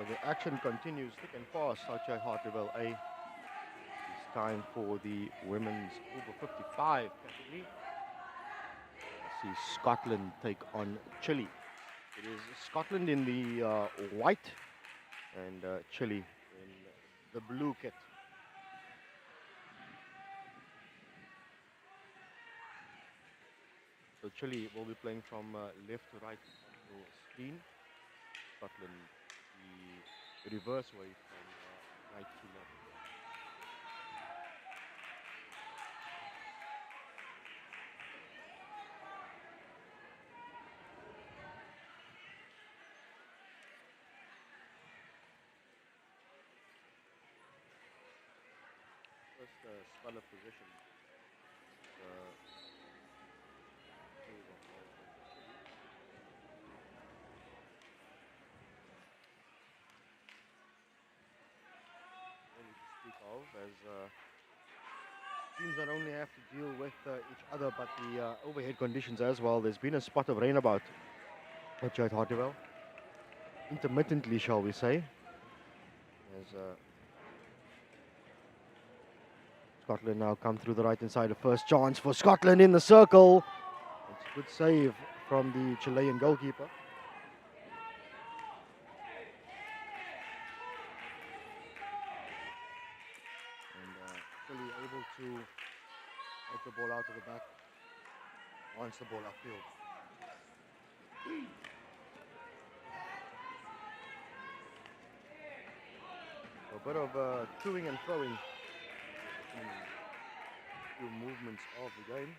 So the action continues thick and fast outside Hartlepool A. It's time for the women's over 55 category. I see Scotland take on Chile. It is Scotland in the white and Chile in the blue kit. So Chile will be playing from left to right on your screen. Scotland the reverse way from right to left. First spell of position. Uh, really to speak of as teams not only have to deal with each other but the overhead conditions as well. There's been a spot of rain about at Hartlepool. Intermittently, shall we say, as Scotland now come through the right hand side. The first chance for Scotland in the circle. It's a good save from the Chilean goalkeeper. And Chile able to get the ball out of the back once the ball upfield. A bit of toing and throwing. Few movements of the game.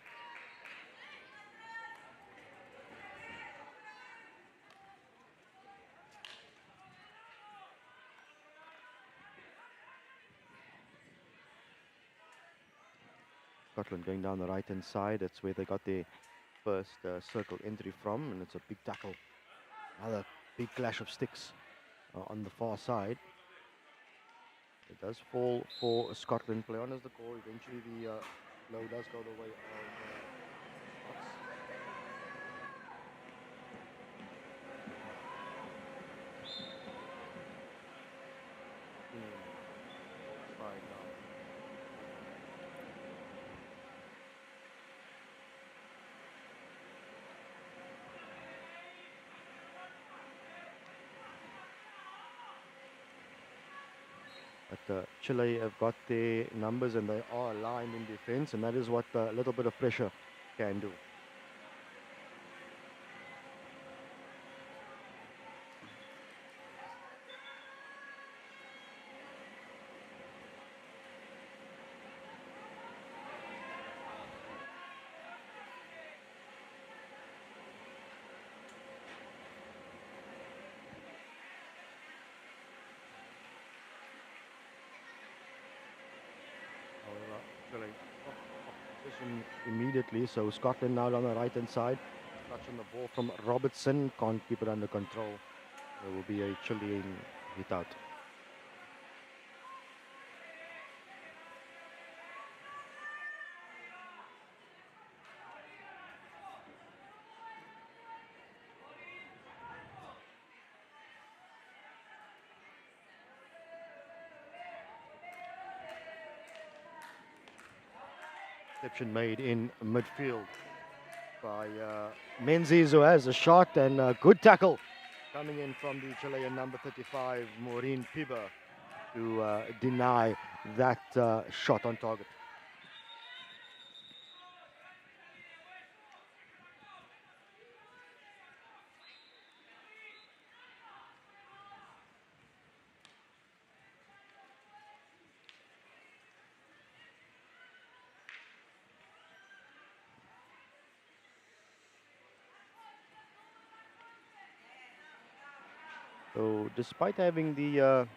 Scotland going down the right hand side. That's where they got their first circle entry from, and it's a big tackle. Another big clash of sticks on the far side. It does fall for Scotland. Play on as the call. Eventually the blow does go the way of Scots. Right now. But Chile have got their numbers and they are aligned in defense, and that is what a little bit of pressure can do. Chile opposition immediately, so Scotland now on the right hand side. Touch on the ball from Robertson, can't keep it under control. There will be a Chilean hit out. Interception made in midfield by Menzies, who has a shot, and a good tackle coming in from the Chilean number 35, Maureen Piba, to deny that shot on target. So despite having the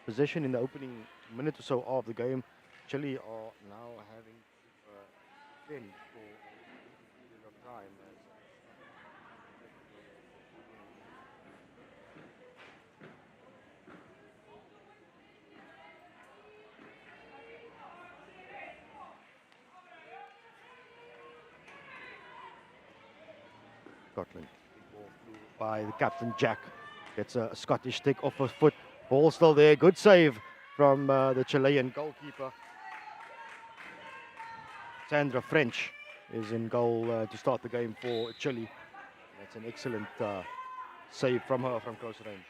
possession in the opening minute or so of the game, Chile are now having to defend for a period of time. Scotland. Ball flew by the captain Jack. Gets a Scottish stick off his foot Ball still there. Good save from the Chilean goalkeeper. Sandra French is in goal to start the game for Chile. That's an excellent save from her from close range.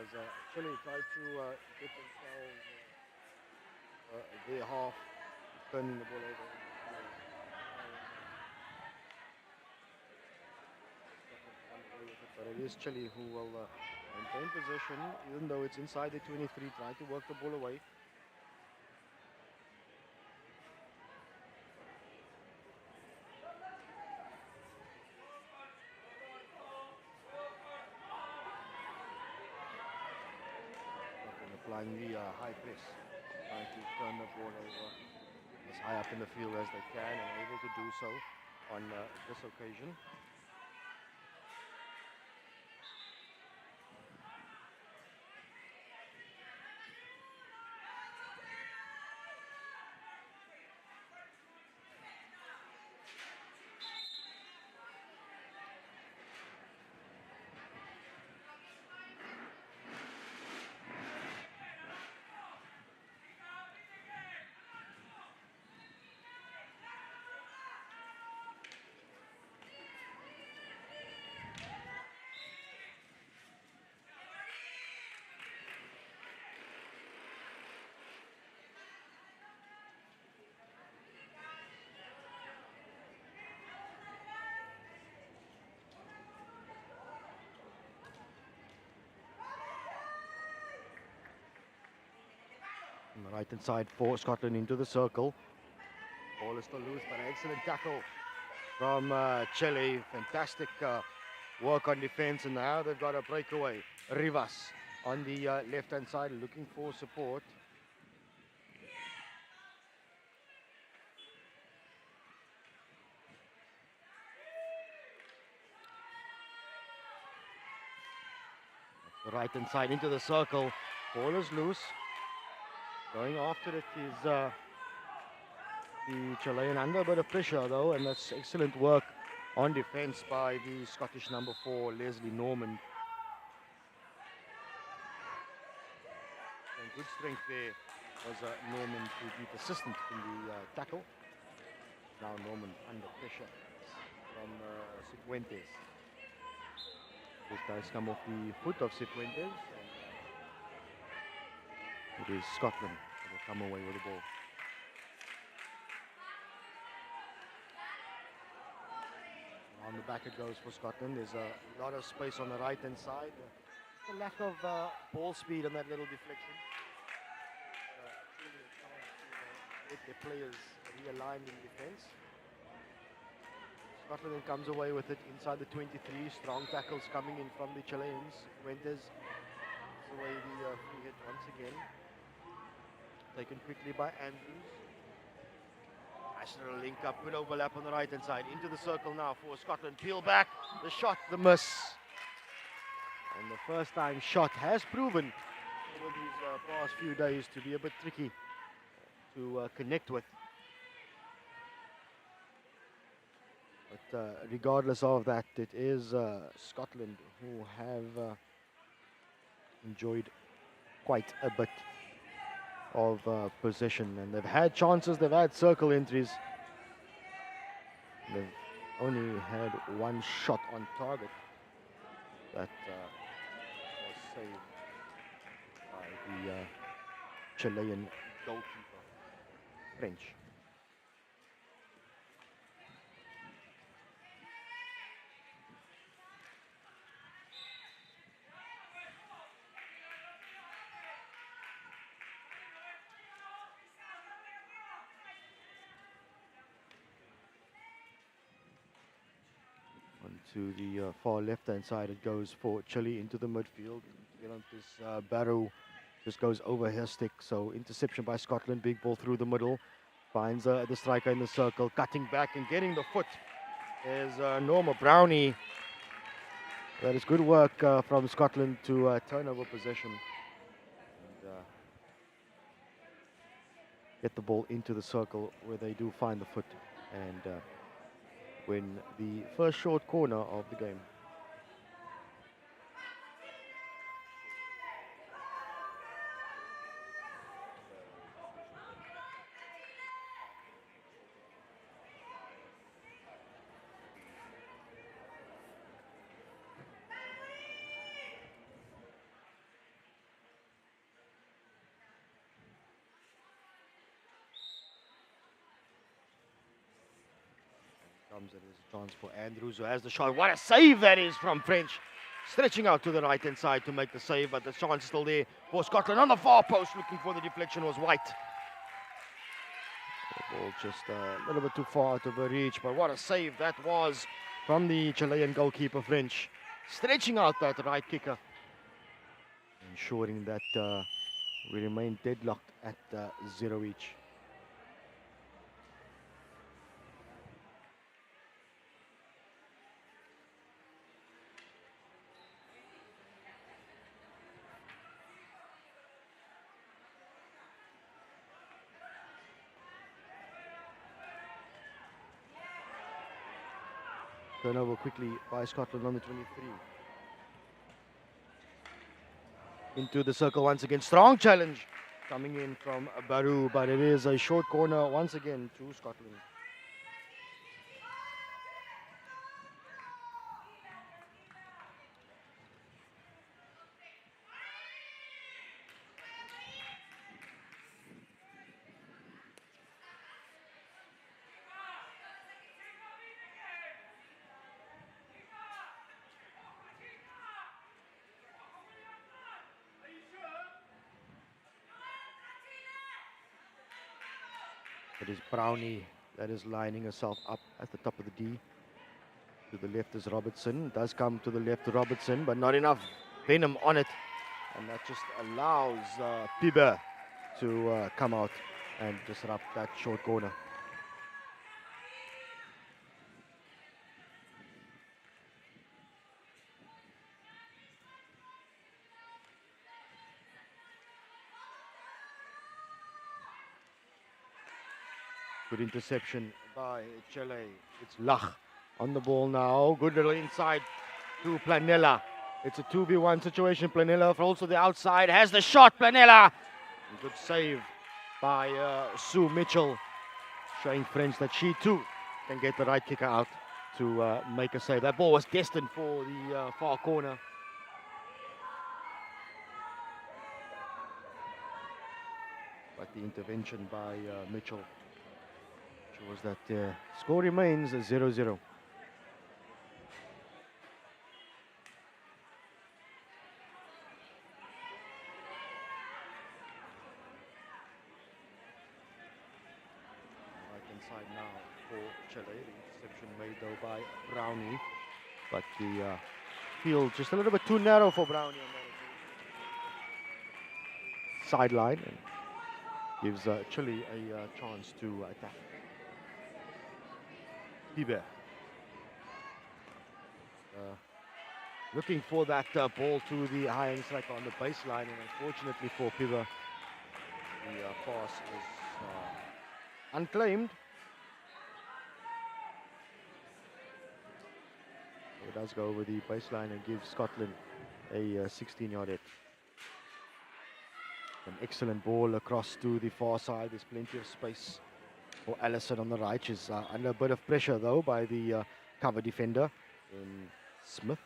As Chile tried to get themselves their half, turning the ball over. But it is Chile who will maintain possession, even though it's inside the 23, trying to work the ball away. Applying the high press, trying to turn the ball over as high up in the field as they can, and able to do so on this occasion. On the right hand side for Scotland into the circle. Ball is still loose, but an excellent tackle from Chile. Fantastic work on defense, and now they've got a breakaway. Rivas on the left hand side looking for support. The right hand side into the circle. Ball is loose. Going after it is the Chilean, under a bit of pressure though, and that's excellent work on defense by the Scottish number 4, Leslie Norman. And good strength there was Norman to be persistent in the tackle. Now Norman under pressure from Cifuentes. This does come off the foot of Cifuentes. It is Scotland that will come away with the ball. On the back it goes for Scotland. There's a lot of space on the right hand side. A lack of ball speed on that little deflection. Get the players realigned in defense. Scotland then comes away with it inside the 23. Strong tackles coming in from the Chileans. Fuentes away the free hit once again. Taken quickly by Andrews. Nice little link up, good overlap on the right hand side. Into the circle now for Scotland. Peel back, the shot, the miss. And the first time shot has proven over these past few days to be a bit tricky to connect with. But regardless of that, it is Scotland who have enjoyed quite a bit of possession, and they've had chances, they've had circle entries. They've only had one shot on target that was saved by the Chilean goalkeeper, French. To the far left-hand side, it goes for Chile into the midfield. This Barrow just goes over his stick, so interception by Scotland. Big ball through the middle, finds the striker in the circle, cutting back and getting the foot is Norma Brownie. That is good work from Scotland to turn over possession and get the ball into the circle where they do find the foot and win the first short corner of the game. Comes and there's a chance for Andrews who has the shot. What a save that is from French. Stretching out to the right hand side to make the save, but the chance still there for Scotland. On the far post, looking for the deflection was White. The ball just a little bit too far out of her reach, but what a save that was from the Chilean goalkeeper French. Stretching out that right kicker, ensuring that we remain deadlocked at 0 each. Turnover quickly by Scotland on the 23. Into the circle once again. Strong challenge coming in from Baru, but it is a short corner once again to Scotland. It is Brownie that is lining herself up at the top of the D. To the left is Robertson. Does come to the left to Robertson, but not enough venom on it. And that just allows Pibe to come out and disrupt that short corner. Good interception by Chile. It's Lach on the ball now. Good little inside to Planella. It's a 2v1 situation. Planella for also the outside. Has the shot, Planella. Good save by Sue Mitchell. Showing French that she too can get the right kicker out to make a save. That ball was destined for the far corner. But the intervention by Mitchell was that score remains 0-0. Right hand side now for Chile. The interception made though by Brownie, but the field just a little bit too narrow for Brownie on that sideline, and gives Chile a chance to attack. Pibe. Looking for that ball to the high-end striker on the baseline, and unfortunately for Pibe, the pass is unclaimed. So it does go over the baseline and gives Scotland a 16-yard hit. An excellent ball across to the far side. There's plenty of space for Allison on the right. She's under a bit of pressure though by the cover defender in Smith.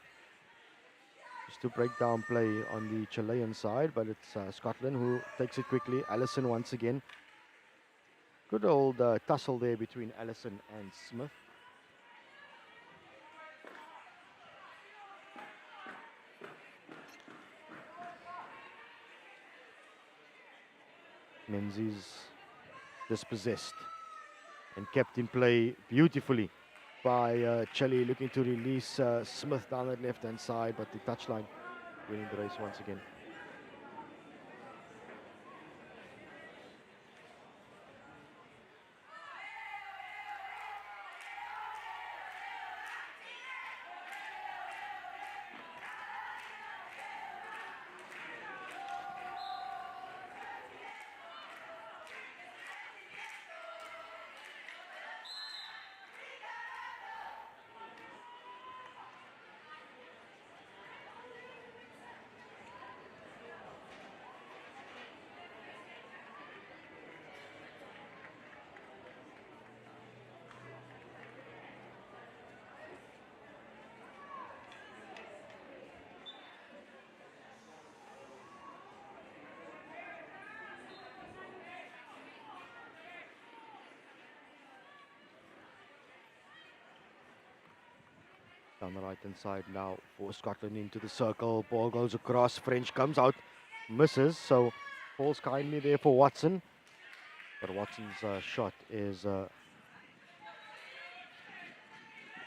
Just to break down play on the Chilean side, but it's Scotland who takes it quickly. Allison once again. Good old tussle there between Allison and Smith. Menzies dispossessed and kept in play beautifully by Chile, looking to release Smith down that left-hand side, but the touchline winning the race once again. Down the right-hand side now for Scotland into the circle. Ball goes across. French comes out, misses. So falls kindly there for Watson. But Watson's shot is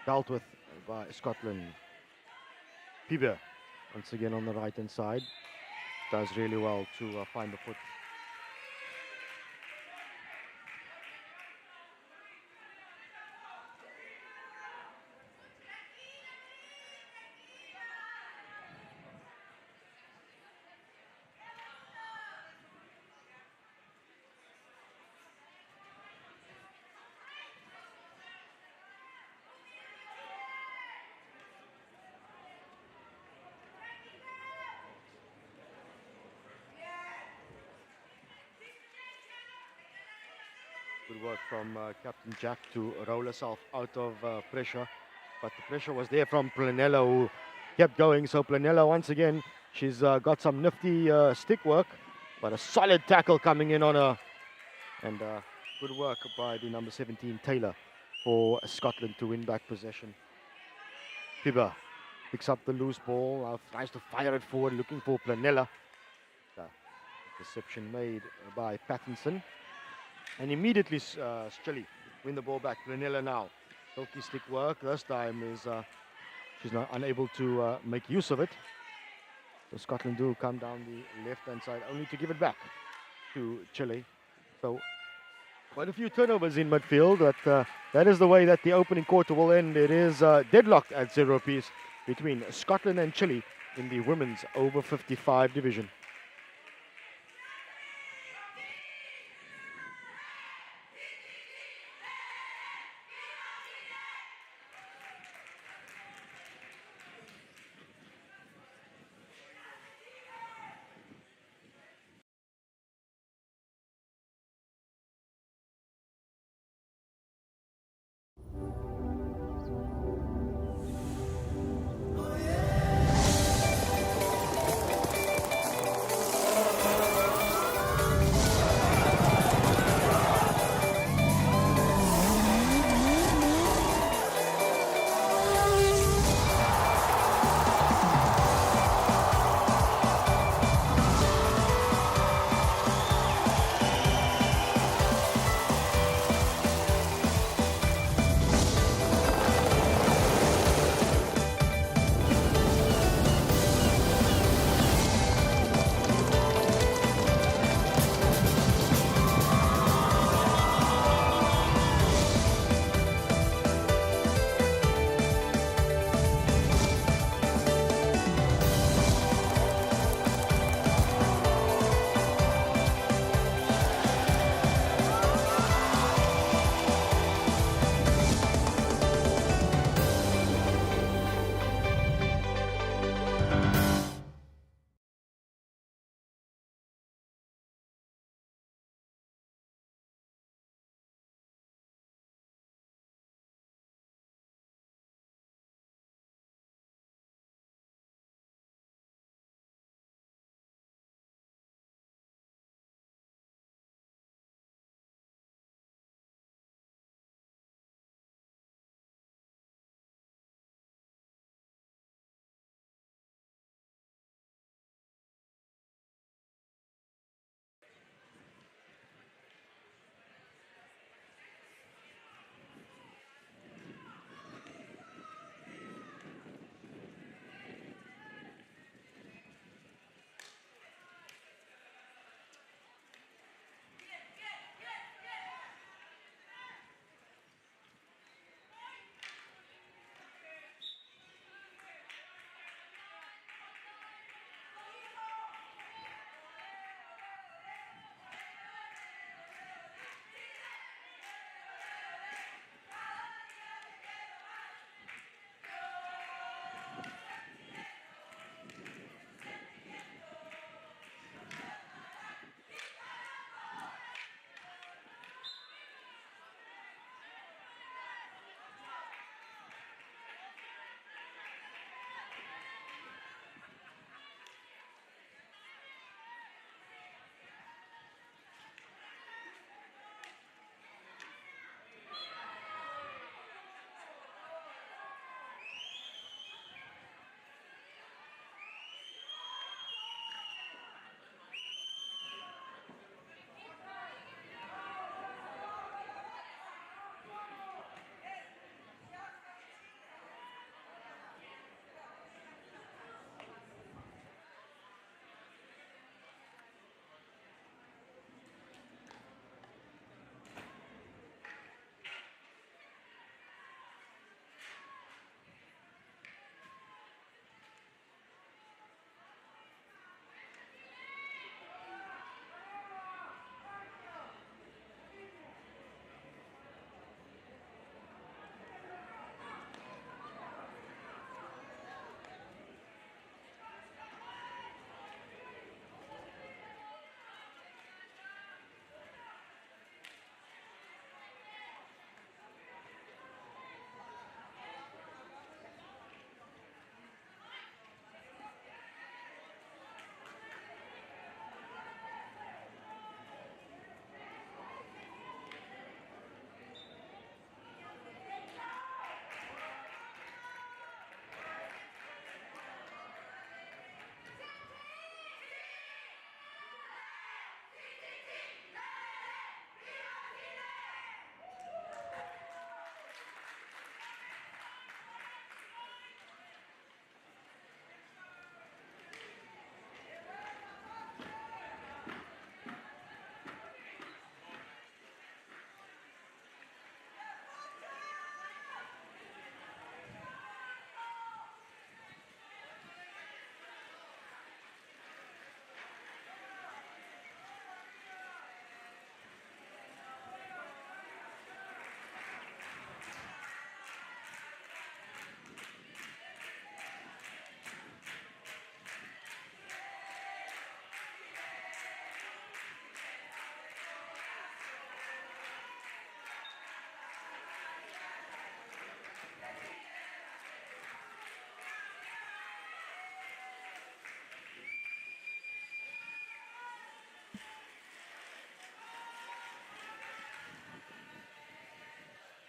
dealt with by Scotland. Piber, once again on the right-hand side, does really well to find the foot. Good work from Captain Jack to roll herself out of pressure. But the pressure was there from Planella, who kept going. So Planella, once again, she's got some nifty stick work, but a solid tackle coming in on her. And good work by the number 17, Taylor, for Scotland to win back possession. Piber picks up the loose ball, tries to fire it forward, looking for Planella. Deception made by Pattinson. And immediately Chile win the ball back. Planella now. Silky stick work. This time is she's not unable to make use of it. So Scotland do come down the left-hand side, only to give it back to Chile. So quite a few turnovers in midfield. But that is the way that the opening quarter will end. It is deadlocked at 0 apiece between Scotland and Chile in the women's over 55 division.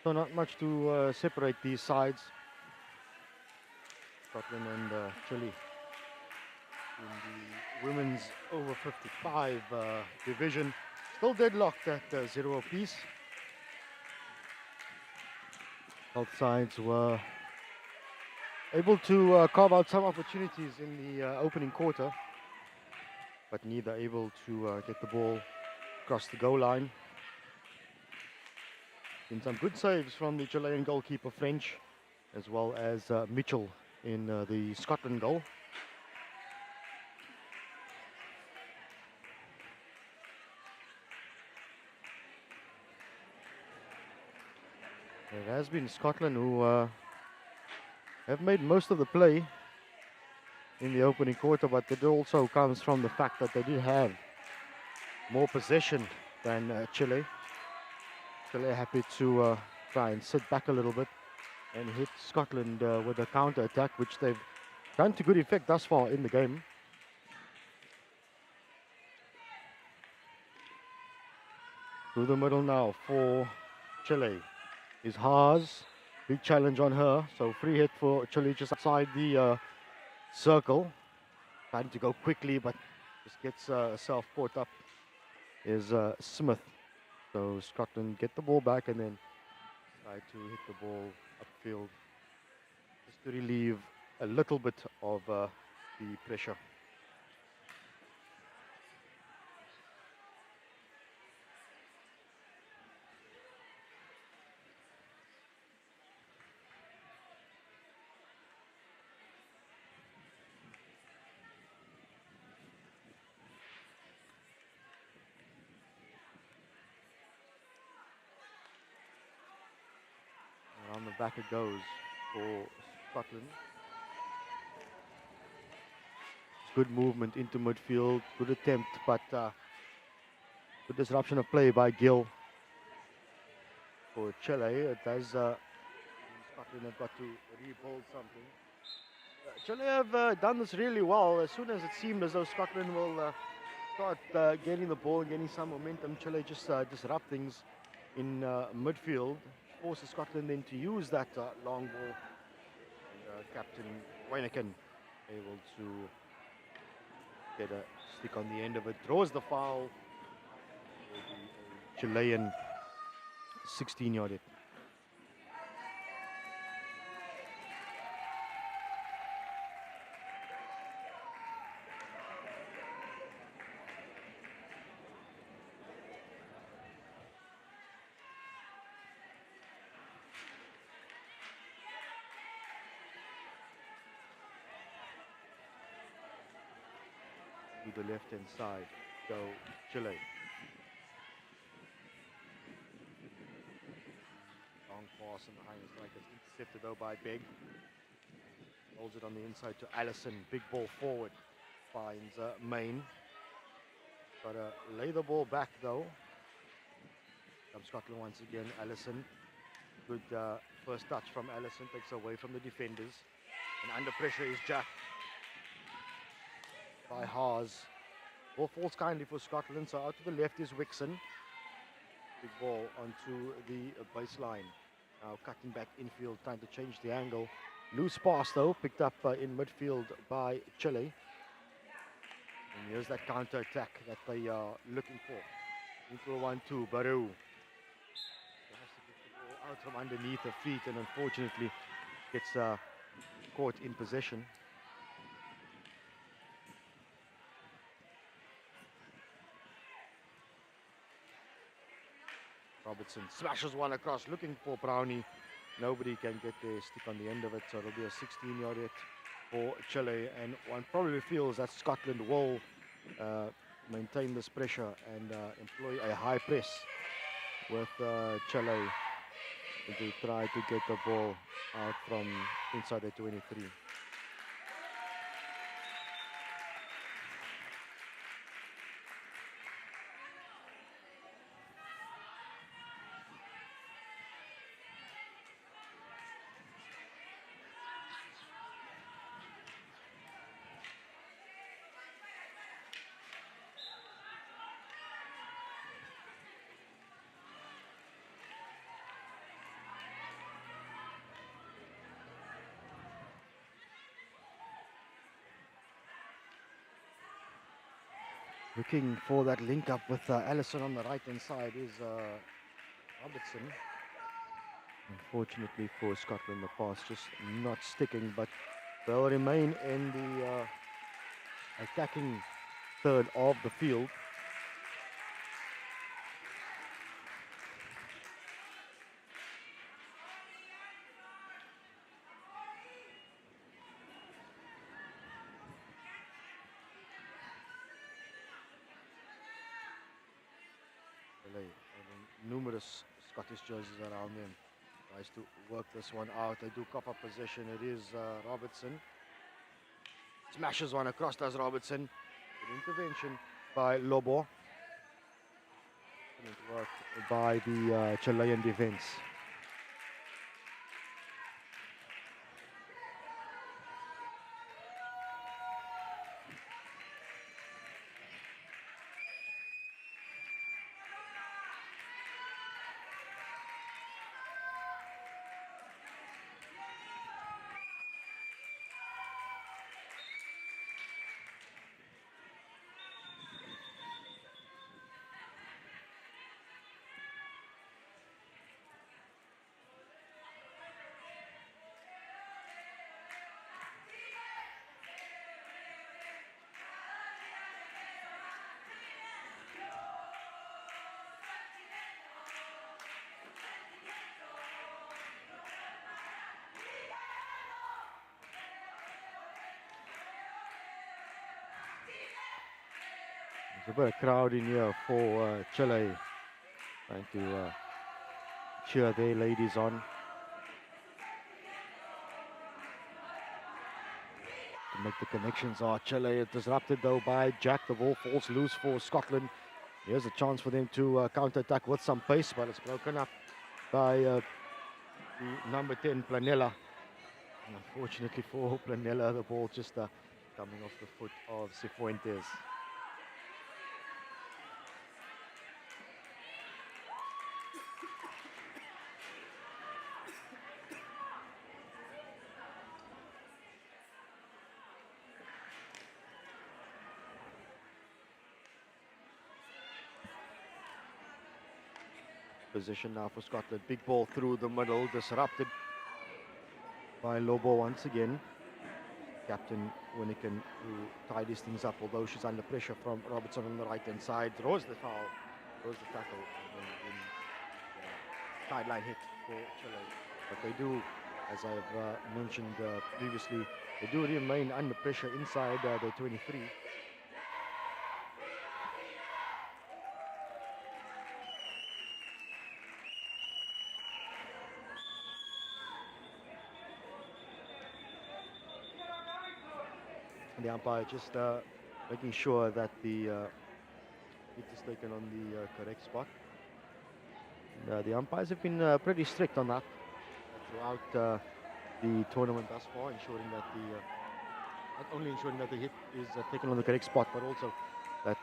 So not much to separate these sides, Scotland and Chile, in the women's over 55 division. Still deadlocked at 0 apiece. Both sides were able to carve out some opportunities in the opening quarter, but neither able to get the ball across the goal line. In some good saves from the Chilean goalkeeper French, as well as Mitchell in the Scotland goal. It has been Scotland who have made most of the play in the opening quarter, but it also comes from the fact that they did have more possession than Chile. Chile happy to try and sit back a little bit and hit Scotland with a counter attack, which they've done to good effect thus far in the game. Through the middle now for Chile is Haas. Big challenge on her. So free hit for Chile just outside the circle. Trying to go quickly, but just gets herself caught up is Smith. So Scotland get the ball back and then try to hit the ball upfield just to relieve a little bit of the pressure. On the back it goes for Scotland. Good movement into midfield, good attempt, but good disruption of play by Gill. For Chile, it does. Scotland have got to rebuild something. Chile have done this really well. As soon as it seemed as though Scotland will start getting the ball and getting some momentum, Chile just disrupt things in midfield. Forces Scotland then to use that long ball. And Captain Wyneken able to get a stick on the end of it. Draws the foul. Chilean 16-yard hit. To the left-hand side, go Chile. Long pass and behind the strike. It's intercepted though by Beg. Holds it on the inside to Allison. Big ball forward. Finds Main. Got to lay the ball back though. Comes Scotland once again. Allison. Good first touch from Allison. Takes away from the defenders. And under pressure is Jack. By Haas. Ball falls kindly for Scotland, so out to the left is Wixon. Big ball onto the baseline. Now cutting back infield, trying to change the angle. Loose pass though, picked up in midfield by Chile. And here's that counter attack that they are looking for. Into a 1-2, Baru. Has to get the ball out from underneath her feet and unfortunately gets caught in possession. Robertson smashes one across, looking for Brownie. Nobody can get their stick on the end of it, so it'll be a 16-yard hit for Chile. And one probably feels that Scotland will maintain this pressure and employ a high press with Chile to try to get the ball out from inside the 23. Looking for that link up with Allison on the right hand side is Robertson. Unfortunately for Scotland, the pass just not sticking, but they'll remain in the attacking third of the field. Numerous Scottish jerseys around them. Tries to work this one out. They do cop up possession. It is Robertson. Smashes one across, does Robertson. Good intervention by Lobo. Worked by the Chilean defense. There's a bit of crowd in here for Chile, trying to cheer their ladies on. To make the connections. Chile is disrupted though by Jack. The ball falls loose for Scotland. Here's a chance for them to counter-attack with some pace, but it's broken up by the number 10, Planella. And unfortunately for Planella, the ball just coming off the foot of Cifuentes. Position now for Scotland. Big ball through the middle, disrupted by Lobo once again. Captain Winnican, who tidies things up, although she's under pressure from Robertson on the right-hand side. Throws the foul, throws the tackle, and then sideline hit for Chile. But they do, as I've mentioned previously, they do remain under pressure inside the 23. And the umpire just making sure that the hit is taken on the correct spot. And, the umpires have been pretty strict on that throughout the tournament thus far, ensuring that not only ensuring that the hit is taken on the correct spot, but also that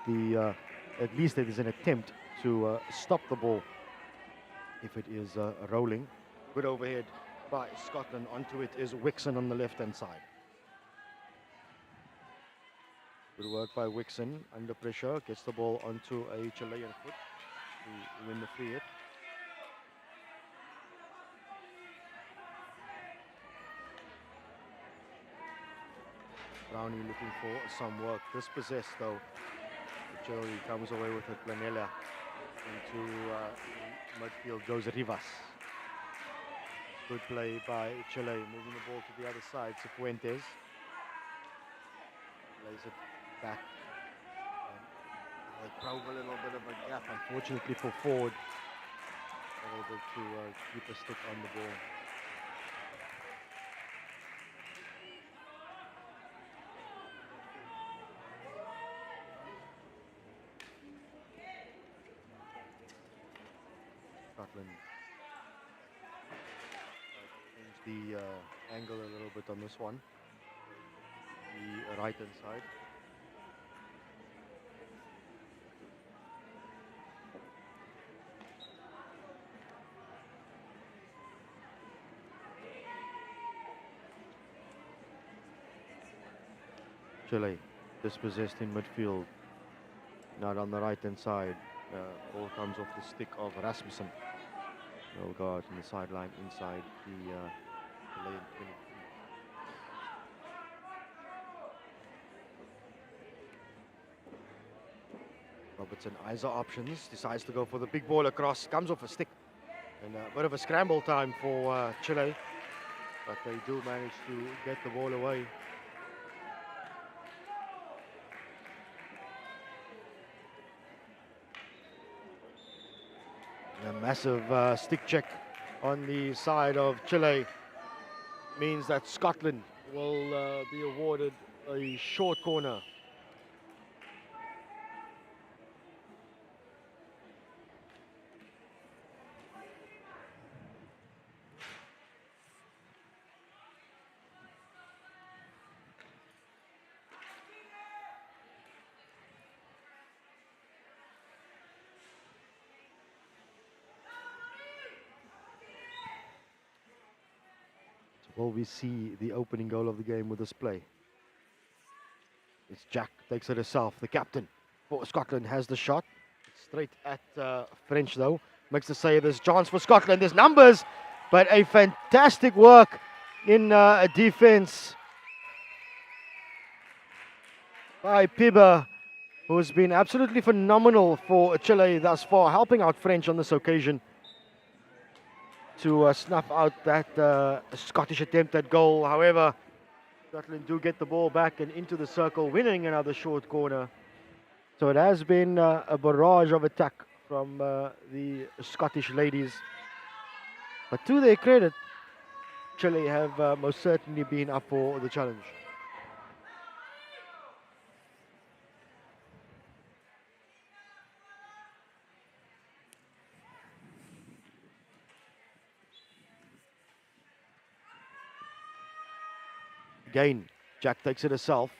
at least there is an attempt to stop the ball if it is rolling. Good overhead by Scotland. Onto it is Wixon on the left-hand side. Good work by Wixon, under pressure, gets the ball onto a Chilean foot to win the free hit. Brownie looking for some work. Dispossessed though. Chile comes away with it. Planella into midfield goes Rivas. Good play by Chile, moving the ball to the other side. Cifuentes plays it back. They probe a little bit of a gap, unfortunately for Ford. Able to keep a stick on the ball. Scotland change the angle a little bit on this one. The right hand side. Chile dispossessed in midfield. Not on the right-hand side. Ball comes off the stick of Rasmussen. No guard on the sideline inside the Chilean 23. Robertson eyes our options, decides to go for the big ball across, comes off a stick. And a bit of a scramble time for Chile, but they do manage to get the ball away. A massive stick check on the side of Chile means that Scotland will be awarded a short corner. Will we see the opening goal of the game with this play? It's Jack, takes it herself. The captain for Scotland has the shot. Straight at French though. Makes the save. There's chance for Scotland. There's numbers, but a fantastic work in defense by Pibber, who's been absolutely phenomenal for Chile thus far, helping out French on this occasion to snuff out that Scottish attempt at goal. However, Scotland do get the ball back and into the circle, winning another short corner. So it has been a barrage of attack from the Scottish ladies. But to their credit, Chile have most certainly been up for the challenge. Again, Jack takes it herself,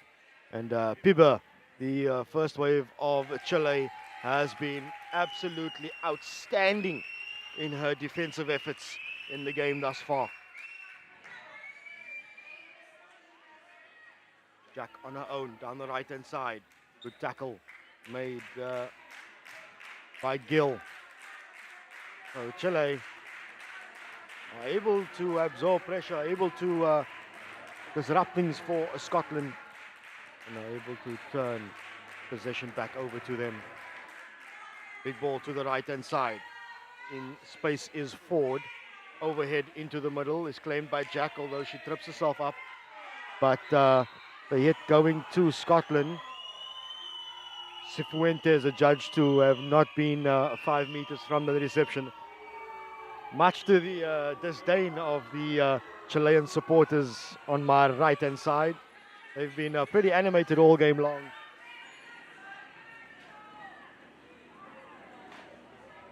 and Pibber, the first wave of Chile, has been absolutely outstanding in her defensive efforts in the game thus far. Jack on her own down the right-hand side. Good tackle made by Gill. So Chile are able to absorb pressure, able to disrupt things for Scotland, and are able to turn possession back over to them. Big ball to the right-hand side. In space is Ford. Overhead into the middle is claimed by Jack, although she trips herself up. But the hit going to Scotland. Cifuentes adjudged to have not been 5 meters from the reception. Much to the disdain of the Chilean supporters on my right-hand side. They've been pretty animated all game long.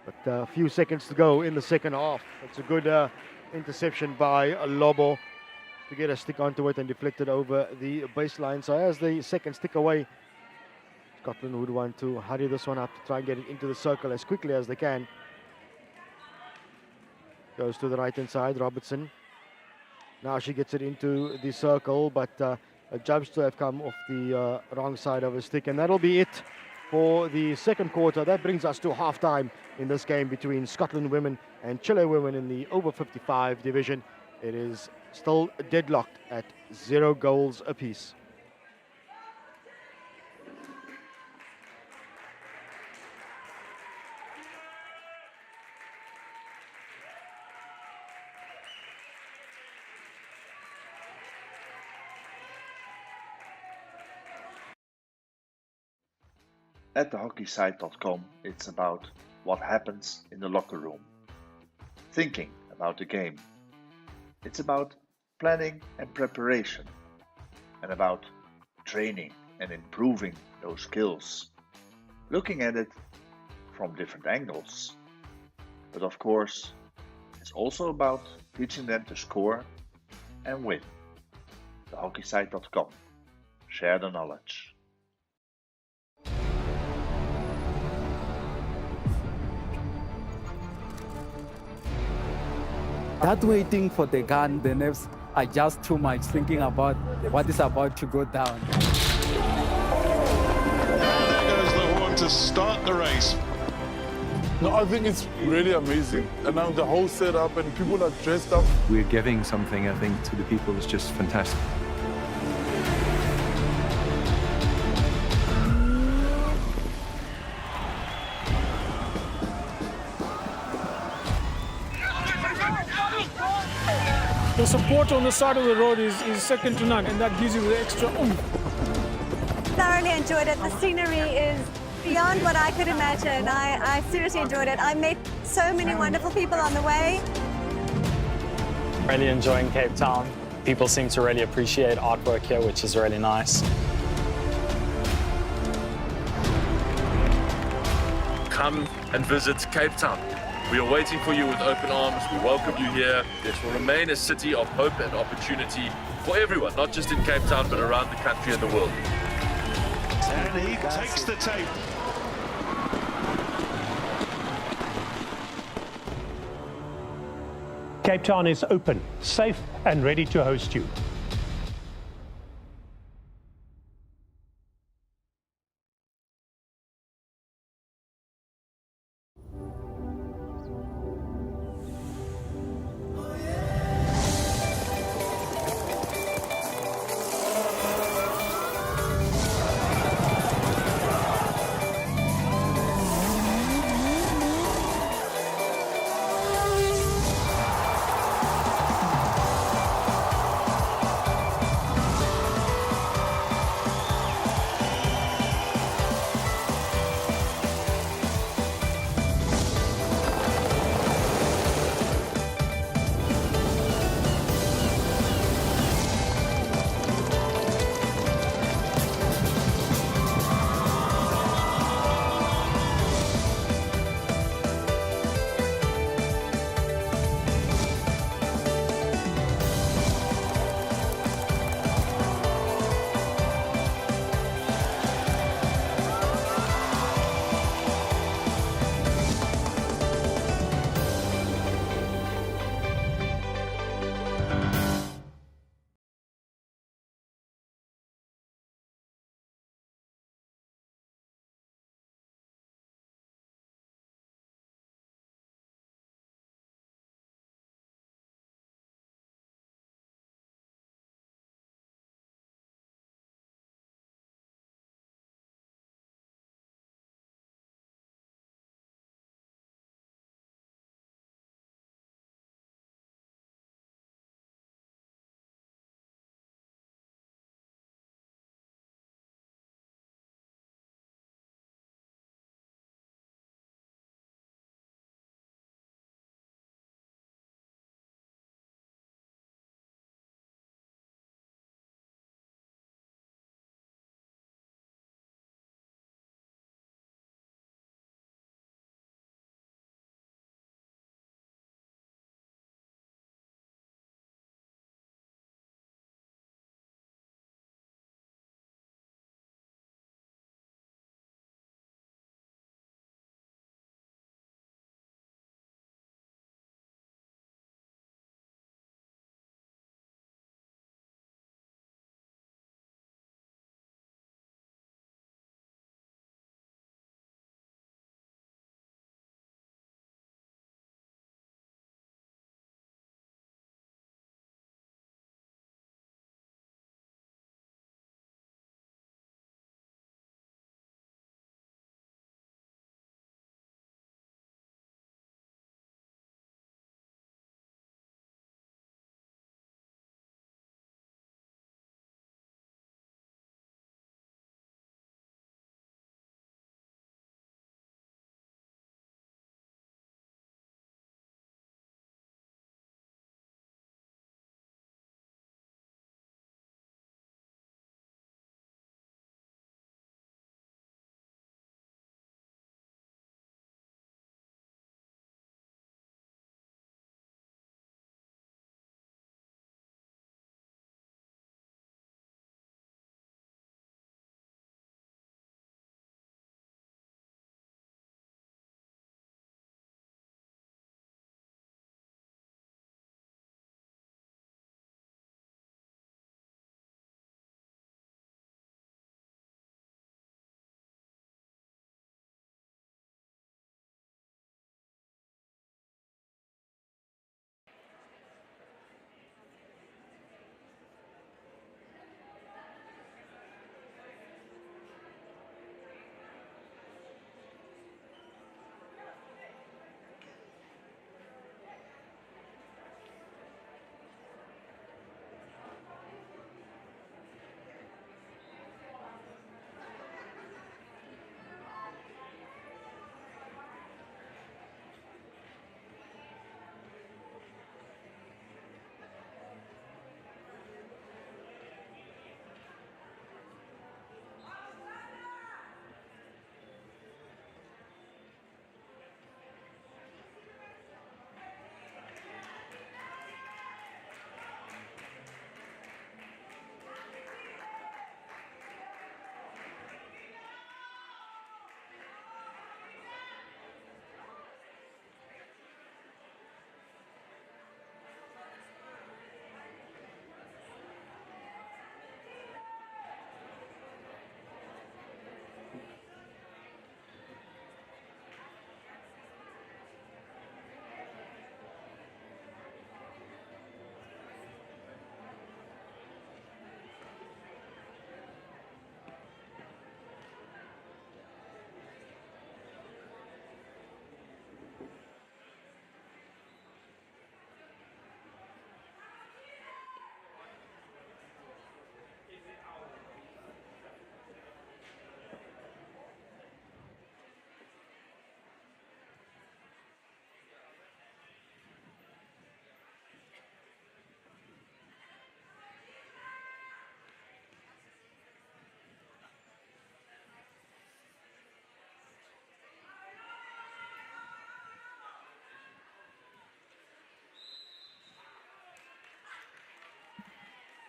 But a few seconds to go in the second half. It's a good interception by Lobo to get a stick onto it and deflect it over the baseline. So as the seconds tick away, Scotland would want to hurry this one up to try and get it into the circle as quickly as they can. Goes to the right-hand side, Robertson. Now she gets it into the circle, but jumps to have come off the wrong side of her stick. And that'll be it for the second quarter. That brings us to halftime in this game between Scotland women and Chile women in the over 55 division. It is still deadlocked at 0 goals apiece. At thehockeysite.com, it's about what happens in the locker room, thinking about the game. It's about planning and preparation, and about training and improving those skills, looking at it from different angles. But of course, it's also about teaching them to score and win. Thehockeysite.com. Share the knowledge. That waiting for the gun, the nerves are just too much, thinking about what is about to go down. There goes the horn to start the race. No, I think it's really amazing. And now the whole setup and people are dressed up. We're giving something, I think, to the people. It's just fantastic. The support on the side of the road is second to none, and that gives you the extra oomph. Thoroughly enjoyed it. The scenery is beyond what I could imagine. I seriously enjoyed it. I met so many wonderful people on the way. Really enjoying Cape Town. People seem to really appreciate artwork here, which is really nice. Come and visit Cape Town. We are waiting for you with open arms. We welcome you here. This will remain a city of hope and opportunity for everyone, not just in Cape Town, but around the country and the world. And he takes the tape. Cape Town is open, safe and ready to host you.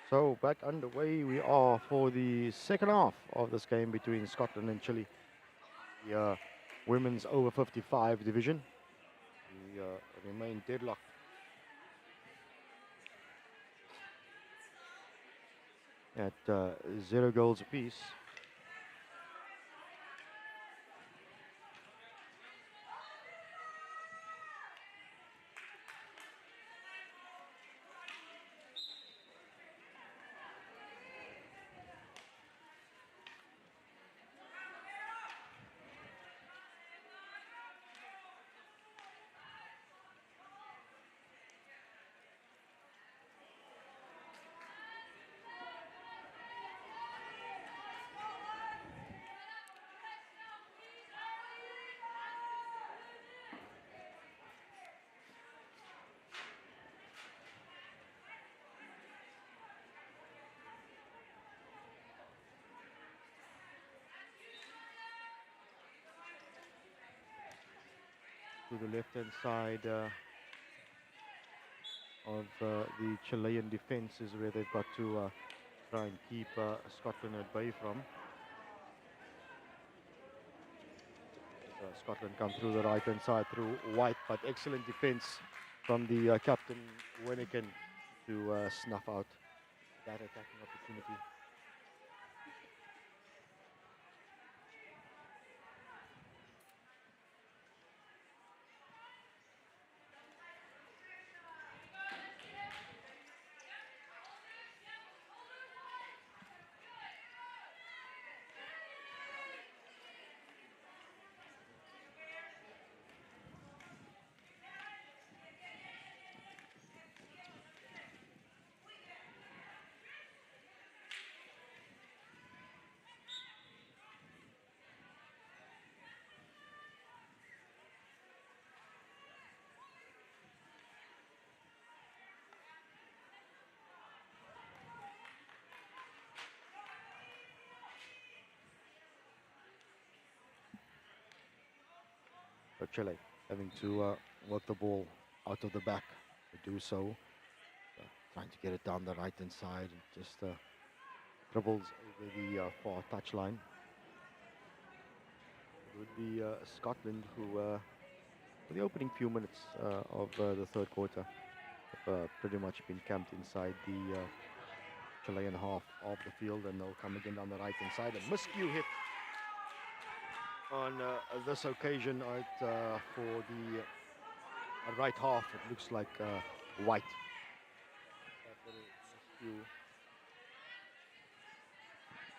So back underway we are for the second half of this game between Scotland and Chile. The women's over 55 division. We remain deadlocked. At 0 goals apiece. To the left-hand side of the Chilean defense is where they've got to try and keep Scotland at bay from. Scotland come through the right-hand side through White, but excellent defense from the captain Weniken to snuff out that attacking opportunity. So Chile having to work the ball out of the back to do so. Trying to get it down the right-hand side and just dribbles over the far touchline. It would be Scotland who, for the opening few minutes of the third quarter, have pretty much been camped inside the Chilean half of the field, and they'll come again down the right-hand side. A miscue hit on this occasion for the right half. It looks like White. That little miscue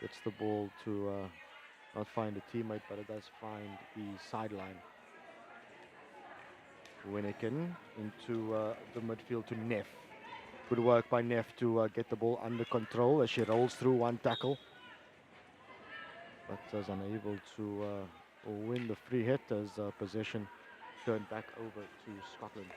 gets the ball to not find a teammate, but it does find the sideline. Weniken into the midfield to Neff. Good work by Neff to get the ball under control as she rolls through one tackle, but is unable to win the free hit as possession turned back over to Scotland.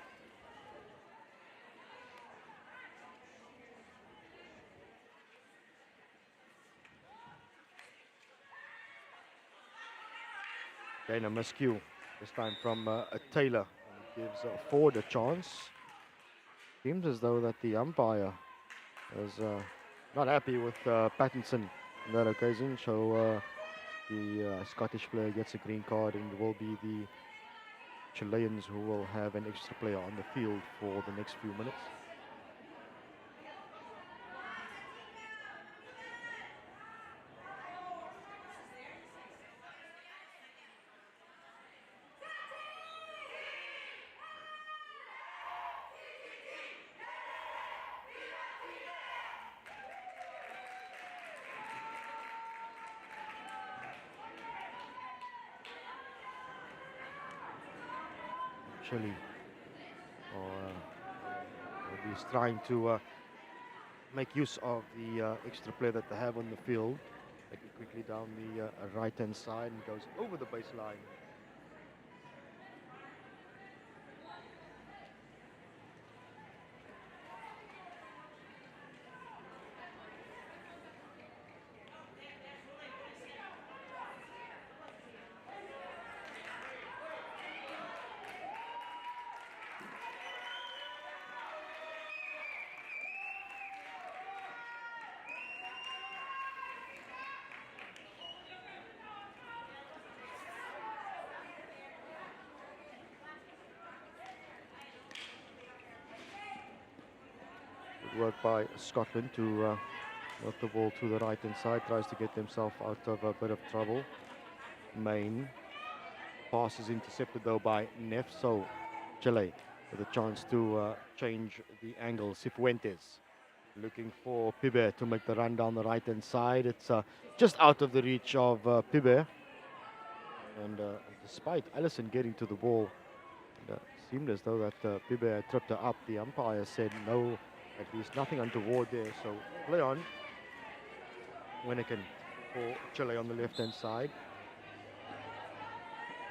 Again a miscue, this time from Taylor, and it gives Ford a chance. Seems as though that the umpire is not happy with Pattinson on that occasion, so the Scottish player gets a green card, and it will be the Chileans who will have an extra player on the field for the next few minutes. Chile, he's trying to make use of the extra player that they have on the field. Take it quickly down the right-hand side and goes over the baseline. work by Scotland to knock the ball to the right-hand side, tries to get themselves out of a bit of trouble. Main pass is intercepted though by Neff, so Chile with a chance to change the angle. Cifuentes looking for Pibe to make the run down the right-hand side. It's just out of the reach of Pibe. And despite Allison getting to the ball, it seemed as though that Pibe had tripped her up. The umpire said no, at least nothing untoward there. So play on. Winnican for Chile on the left-hand side.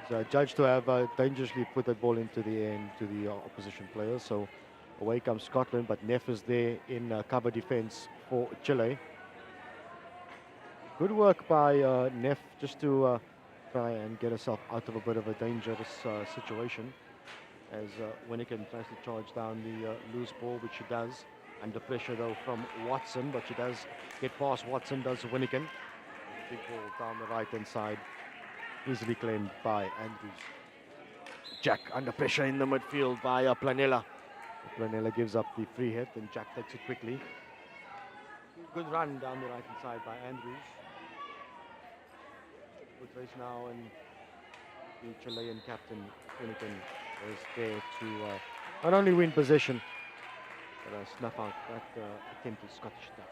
He's judged to have dangerously put that ball into the air into the opposition players. So away comes Scotland, but Neff is there in cover defense for Chile. Good work by Neff just to try and get herself out of a bit of a dangerous situation, as Winnican tries to charge down the loose ball, which she does. Under pressure though from Watson, but she does get past Watson, does Winnican. Big ball down the right-hand side, easily claimed by Andrews. Jack under pressure in the midfield by Planella. Planella gives up the free hit and Jack takes it quickly. Good run down the right-hand side by Andrews. Good race now, and the Chilean captain Winnican is there to not only win possession, but snuff out that attempted Scottish attack.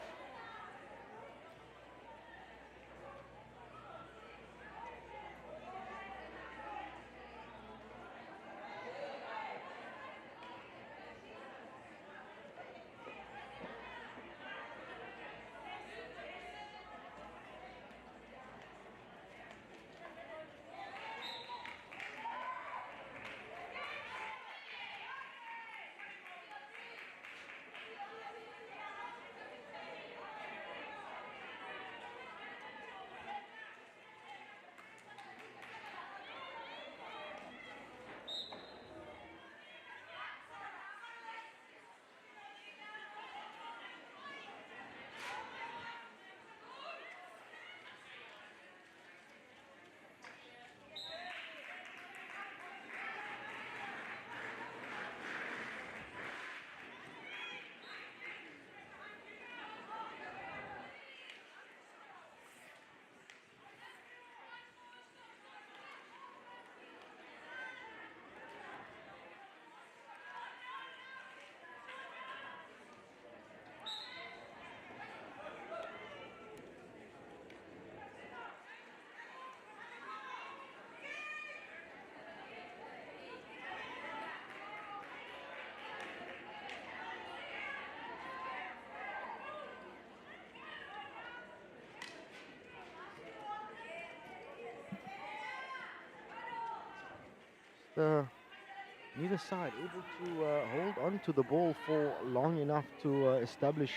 Neither side able to hold on to the ball for long enough to establish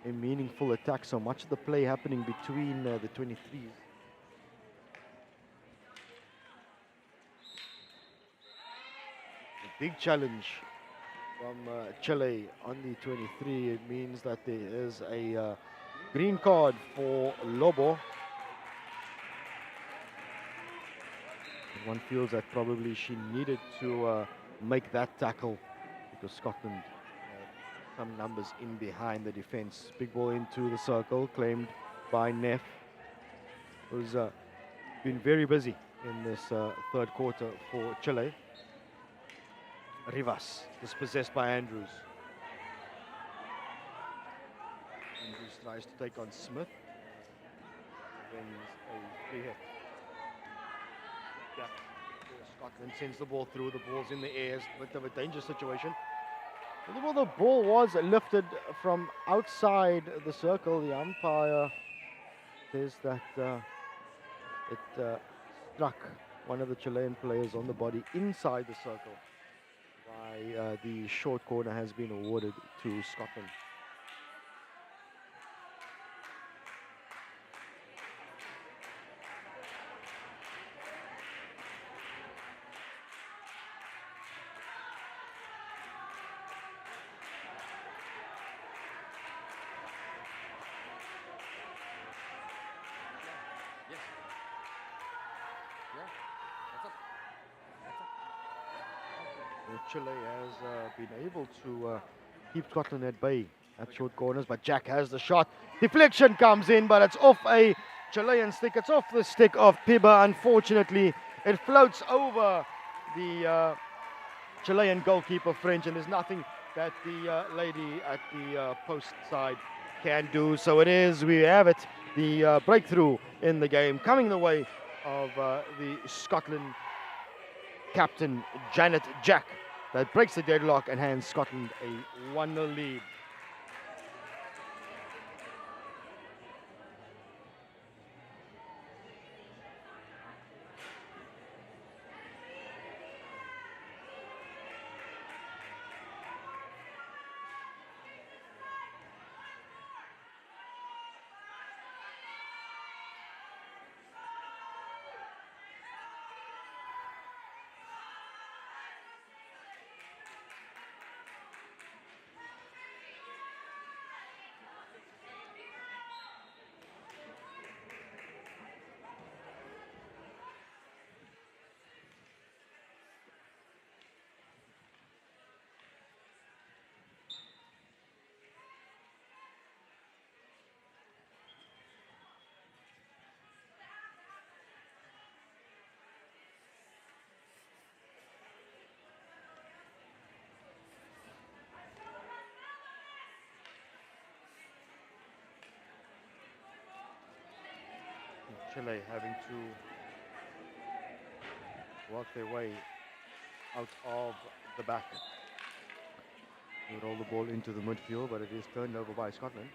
a meaningful attack. So much of the play happening between the 23s. A big challenge from Chile on the 23. It means that there is a green card for Lobo. One feels that probably she needed to make that tackle, because Scotland had some numbers in behind the defense. Big ball into the circle, claimed by Neff, who's been very busy in this third quarter for Chile. Rivas dispossessed by Andrews. Andrews tries to take on Smith. Then a free hit. Yeah. Scotland sends the ball through. The ball's in the air. It's a bit of a dangerous situation. Well, the ball was lifted from outside the circle. The umpire says that it struck one of the Chilean players on the body inside the circle. Why the short corner has been awarded to Scotland. Chile has been able to keep Scotland at bay at short corners, but Jack has the shot. Deflection comes in, but it's off a Chilean stick. It's off the stick of Piba. Unfortunately, it floats over the Chilean goalkeeper French, and there's nothing that the lady at the post side can do. So it is, we have it, the breakthrough in the game coming the way of the Scotland captain Janet Jack, that breaks the deadlock and hands Scotland a 1-0 lead. Chile having to work their way out of the back. They roll the ball into the midfield, but it is turned over by Scotland.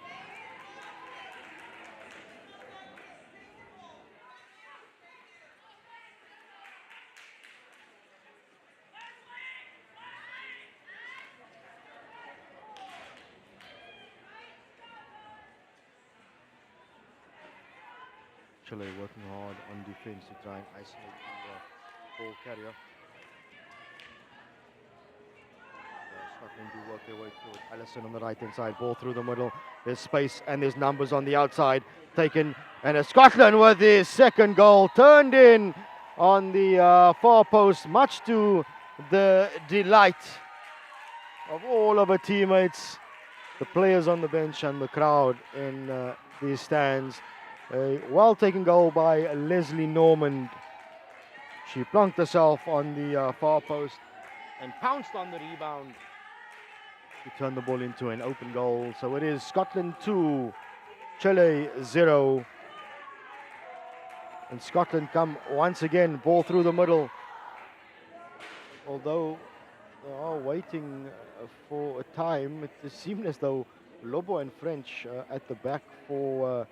Chile working hard on defense to try and isolate the ball carrier. Scotland do work their way through it. Allison on the right hand side, ball through the middle. There's space and there's numbers on the outside taken, and it's Scotland with their second goal turned in on the far post, much to the delight of all of her teammates, the players on the bench and the crowd in the stands. A well-taken goal by Leslie Normand. She plunked herself on the far post and pounced on the rebound to turn the ball into an open goal. So it is Scotland 2, Chile 0. And Scotland come once again, ball through the middle. Although they are waiting for a time, it seemed as though Lobo and French at the back for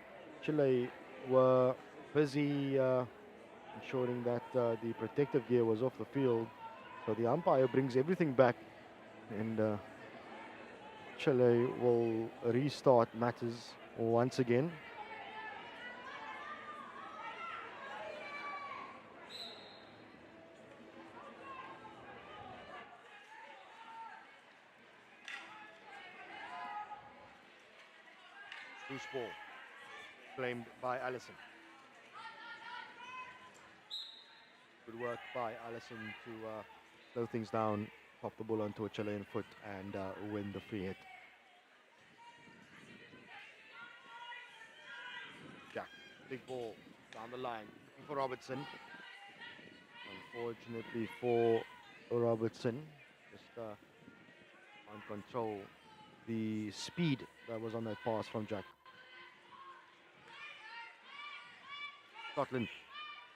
Chile were busy ensuring that the protective gear was off the field. So the umpire brings everything back, and Chile will restart matters once again. Loose ball. Claimed by Allison. Good work by Allison to slow things down, pop the ball onto a Chilean foot and win the free hit. Jack, big ball down the line for Robertson. Unfortunately for Robertson, just can't control the speed that was on that pass from Jack. Scotland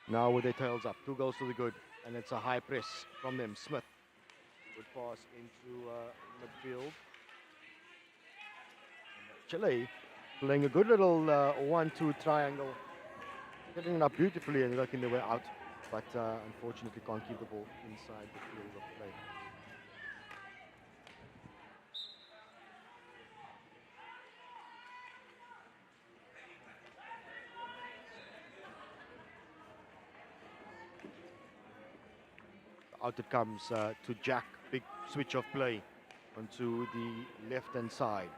now with their tails up, 2 goals to the good, and it's a high press from them. Smith, good pass into midfield. Chile playing a good little 1-2 triangle, getting it up beautifully and working their way out, but unfortunately can't keep the ball inside the field of play. Out it comes to Jack. Big switch of play onto the left-hand side.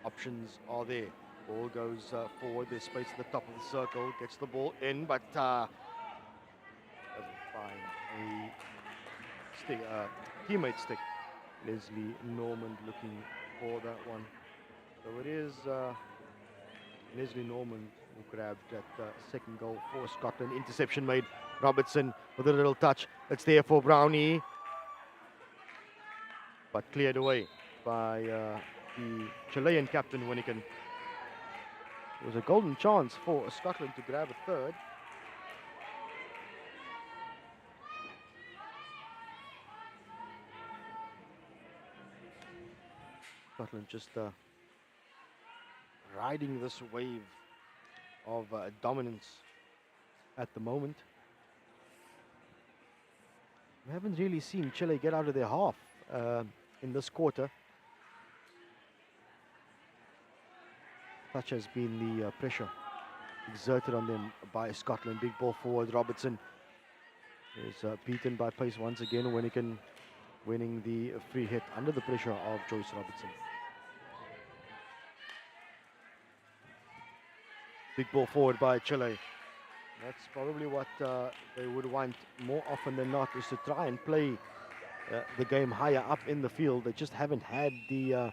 Options are there. Ball goes forward. There's space at the top of the circle. Gets the ball in, but doesn't find a stick, teammate stick Leslie Normand looking for that one. So it is Leslie Normand who grabbed that second goal for Scotland. Interception made. Robertson with a little touch. It's there for Brownie. But cleared away by the Chilean captain, Winnican. It was a golden chance for Scotland to grab a third. Scotland just riding this wave of dominance at the moment. We haven't really seen Chile get out of their half in this quarter. Such has been the pressure exerted on them by Scotland. Big ball forward. Robertson is beaten by pace once again. Winnican winning the free hit under the pressure of Joyce Robertson. Big ball forward by Chile. That's probably what they would want more often than not, is to try and play the game higher up in the field. They just haven't had the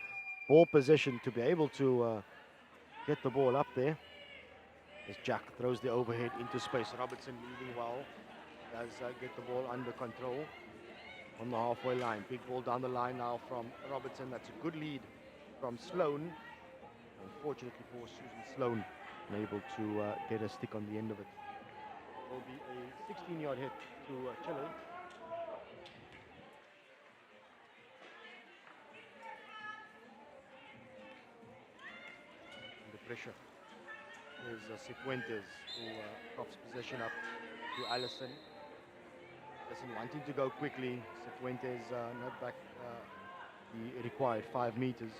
ball possession to be able to get the ball up there. As Jack throws the overhead into space. Robertson leading well. Does get the ball under control on the halfway line. Big ball down the line now from Robertson. That's a good lead from Sloan. Unfortunately for Susan Sloan, unable to get a stick on the end of it. It will be a 16-yard hit to Chile. Under pressure is Cifuentes, who drops possession up to Allison. Allison wanting to go quickly. Cifuentes not back the required 5 meters.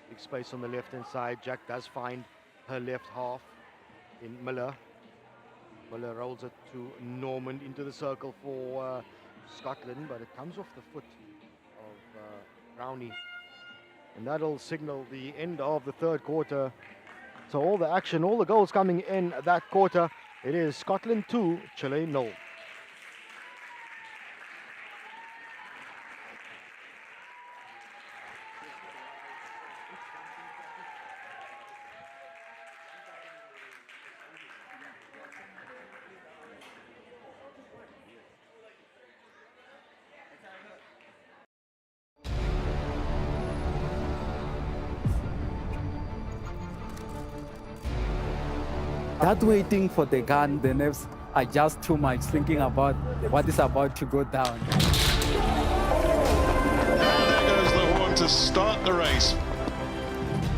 Big space on the left-hand side. Jack does find her left half in Miller. Miller rolls it to Normand into the circle for Scotland, but it comes off the foot of Brownie. And that'll signal the end of the third quarter. So all the action, all the goals coming in that quarter. It is Scotland 2, Chile 0. That waiting for the gun, the nerves are just too much, thinking about what is about to go down. There goes the horn to start the race.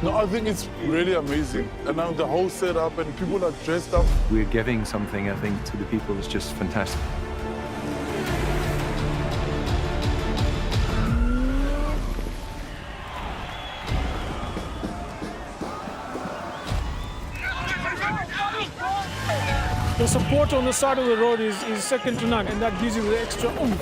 No, I think it's really amazing. And now the whole setup and people are dressed up. We're giving something, I think, to the people that's just fantastic. The support on the side of the road is second to none, and that gives you the extra oomph.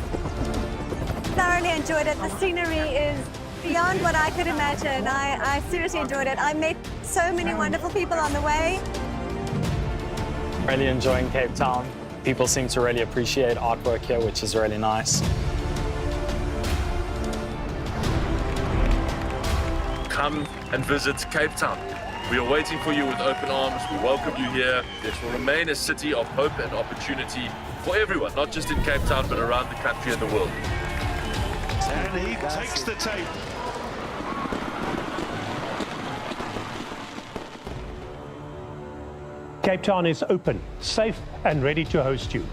Thoroughly enjoyed it. The scenery is beyond what I could imagine. I seriously enjoyed it. I met so many wonderful people on the way. Really enjoying Cape Town. People seem to really appreciate artwork here, which is really nice. Come and visit Cape Town. We are waiting for you with open arms. We welcome you here. This will remain a city of hope and opportunity for everyone, not just in Cape Town, but around the country and the world. And he takes the tape. Cape Town is open, safe and ready to host you.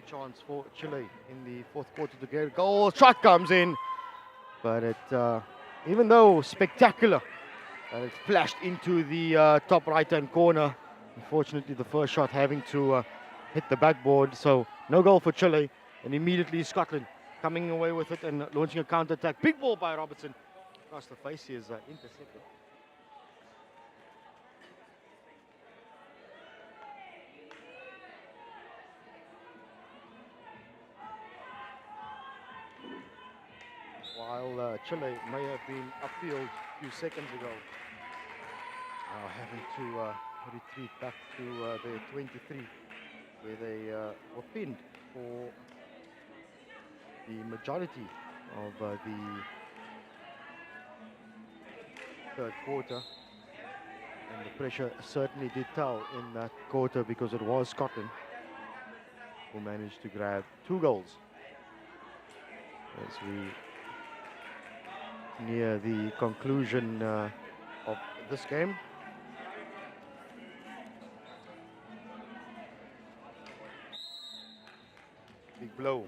chance for Chile in the fourth quarter to get a goal. Shot comes in, but it, even though spectacular, it flashed into the top right-hand corner. Unfortunately, the first shot having to hit the backboard, so no goal for Chile. And immediately Scotland coming away with it and launching a counter-attack. Big ball by Robertson. Across the face, he is intercepted. While Chile may have been upfield a few seconds ago, now having to retreat back to their 23, where they were pinned for the majority of the third quarter. And the pressure certainly did tell in that quarter, because it was Scotland who managed to grab 2 goals. As we near the conclusion of this game. Big blow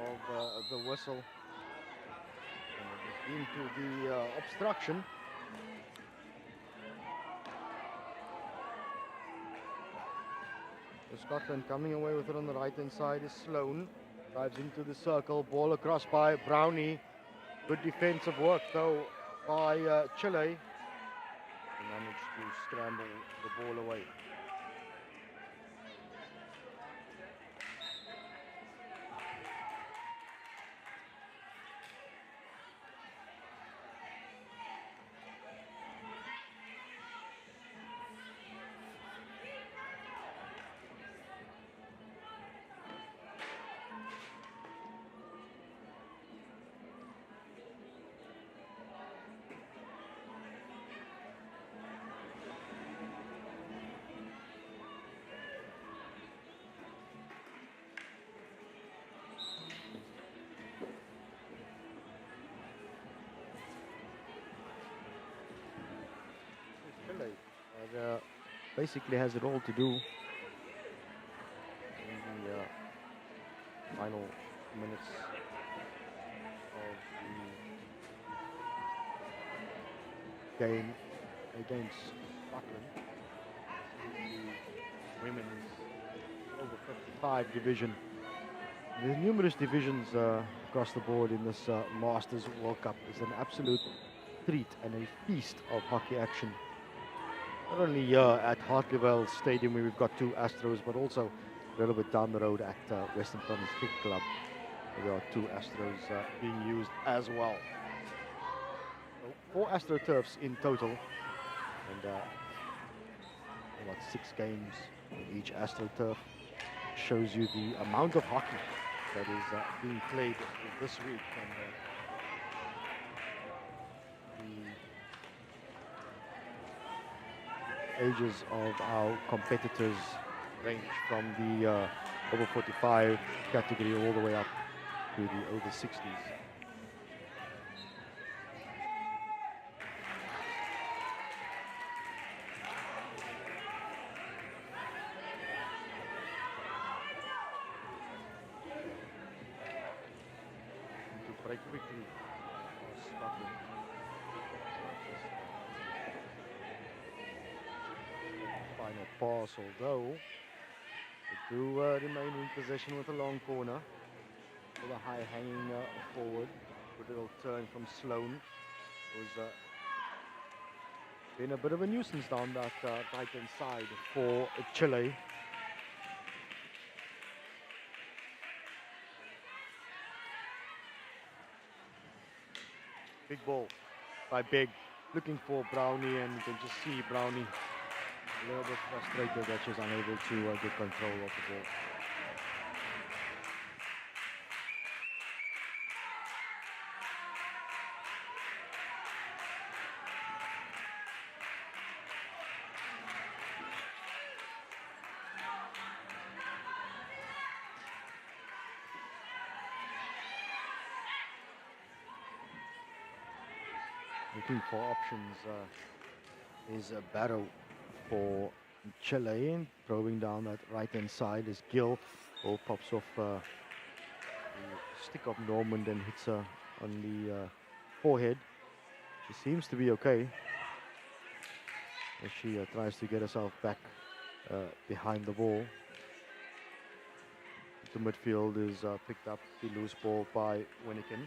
of the whistle into the obstruction. So Scotland coming away with it on the right hand side is Sloan. Drives into the circle, ball across by Brownie. Good defensive work though by Chile. They managed to scramble the ball away. Basically has it all to do in the final minutes of the game against Scotland. The women's over 55 division. There's numerous divisions across the board in this Masters World Cup. It's an absolute treat and a feast of hockey action. Not only here at Hartleyville Stadium, where we've got 2 Astros, but also a little bit down the road at Western Province Cricket Club, where there are 2 Astros being used as well. So 4 AstroTurfs in total, and about 6 games in each AstroTurf. Shows you the amount of hockey that is being played this week. And, ages of our competitors range from the over 45 category all the way up to the over 60s. To break quickly for Scotland. Final pass, although they do remain in possession with a long corner with a high hanging forward. Good little turn from Sloan. Was been a bit of a nuisance down that right hand side for Chile. Big ball by Big, looking for Brownie, and you can just see Brownie a little bit frustrated that she's unable to get control of the ball. Looking for options is a battle for Chile, probing down that right hand side is Gill. Ball pops off the stick of Normand and hits her on the forehead. She seems to be okay as she tries to get herself back behind the ball. The midfield is picked up the loose ball by Winnikin.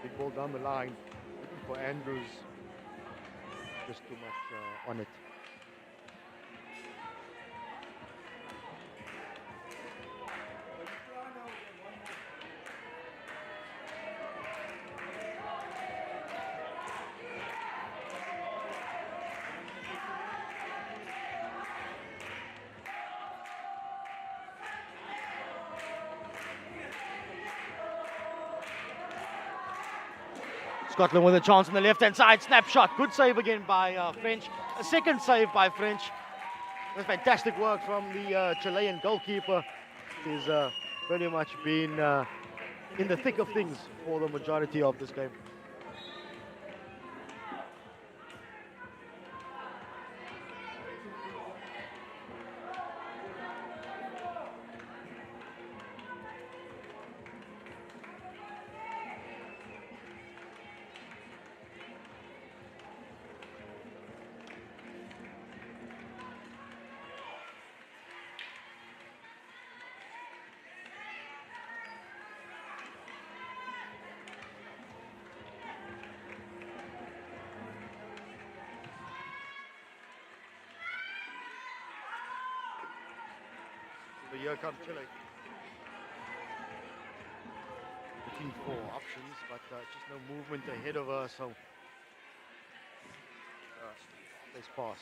Big ball down the line, looking for Andrews. Just too much on it. Scotland with a chance on the left-hand side. Snapshot. Good save again by French. A second save by French. It was fantastic work from the Chilean goalkeeper. He's very much been in the thick of things for the majority of this game. But here comes Chile. Looking for options, but just no movement ahead of her, so let's pass.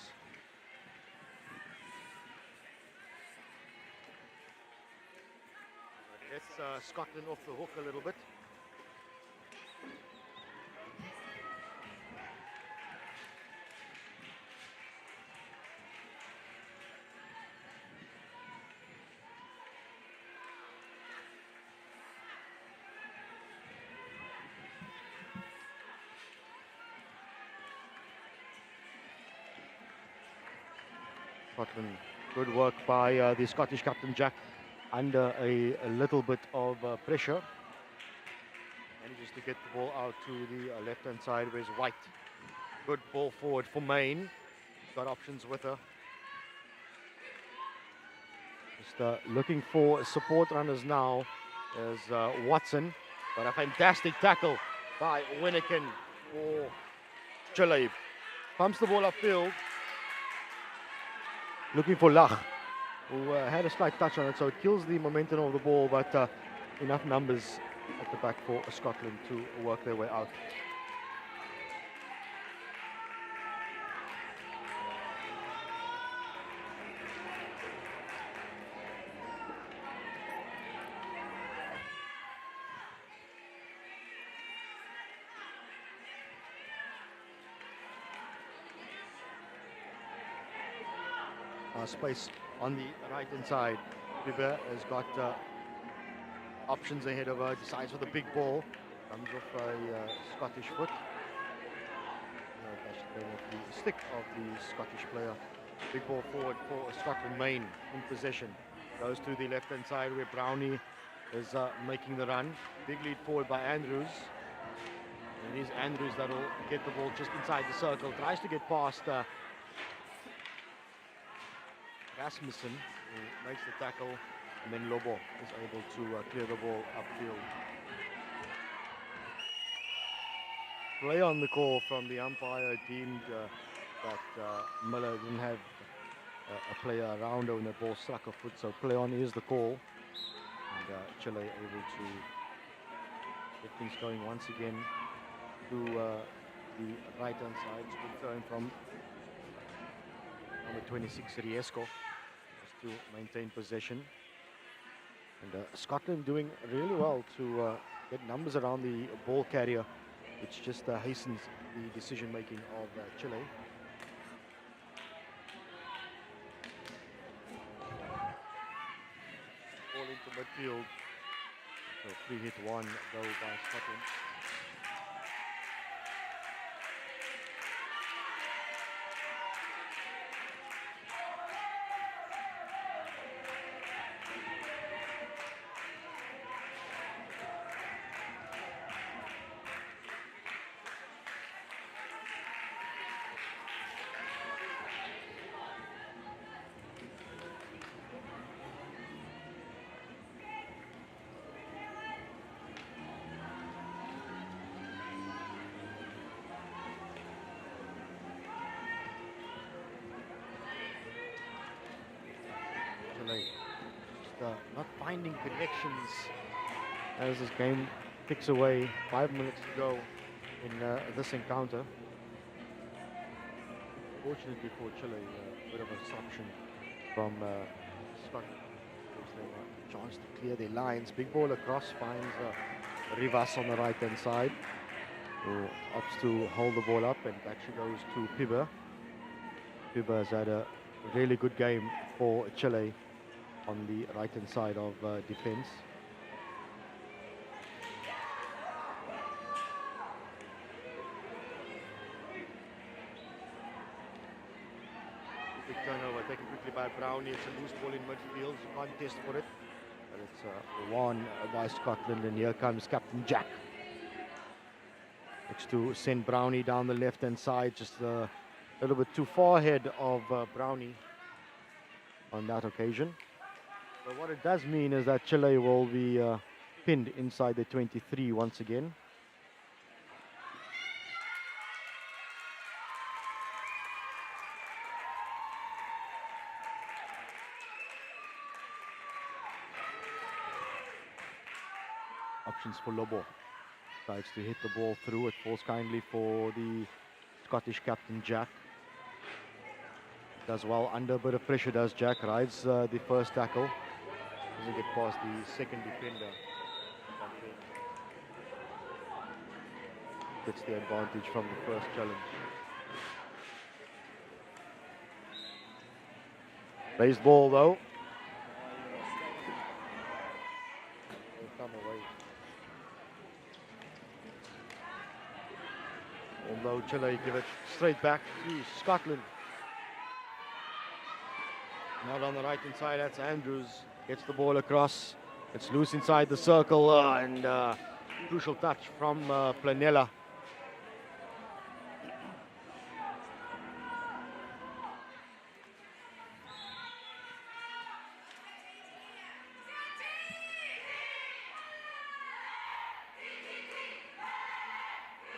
Gets Scotland off the hook a little bit. Scotland, good work by the Scottish captain Jack under a little bit of pressure. Manages to get the ball out to the left-hand side. Where's White? Good ball forward for Maine. Got options with her. Just looking for support runners now is Watson. But a fantastic tackle by Winnikin for Chile. Pumps the ball upfield. Looking for Lach, who had a slight touch on it, so it kills the momentum of the ball, but enough numbers at the back for Scotland to work their way out. Space on the right hand side. Bieber has got options ahead of her, decides for the big ball, comes off a Scottish foot. That's going off the stick of the Scottish player. Big ball forward for Scotland. Maine in possession. Goes to the left hand side where Brownie is making the run. Big lead forward by Andrews. And it is Andrews that will get the ball just inside the circle. Tries to get past Rasmussen, who makes the tackle, and then Lobo is able to clear the ball upfield. Play on the call from the umpire deemed that Miller didn't have a player around her when the ball struck her foot, so play on is the call. And Chile able to get things going once again to the right hand side. It's good throwing from number 26, Riesco, just to maintain possession. And Scotland doing really well to get numbers around the ball carrier, which just hastens the decision making of Chile. Ball into midfield. So free hit one though by Scotland. Just not finding connections as this game ticks away. 5 minutes to go in this encounter. Fortunately for Chile, a bit of a disruption from Scotland. Gives them a chance to clear their lines. Big ball across, finds Rivas on the right hand side, who opts to hold the ball up, and back she goes to Piba. Piba has had a really good game for Chile on the right hand side of defense. Big turnover taken quickly by Brownie. It's a loose ball in midfield. You can't test for it, but it's won by Scotland, and here comes Captain Jack. Looks to send Brownie down the left hand side, just a little bit too far ahead of Brownie on that occasion. But what it does mean is that Chile will be pinned inside the 23 once again. Options for Lobo. Tries to hit the ball through. It falls kindly for the Scottish captain Jack. Does well under a bit of pressure, does Jack. Rides the first tackle. Doesn't get past the second defender. Gets the advantage from the first challenge. Raised ball though. Will come away. Although Chile give it straight back to Scotland. Not on the right hand side, that's Andrews. Gets the ball across. It's loose inside the circle and crucial touch from Planella.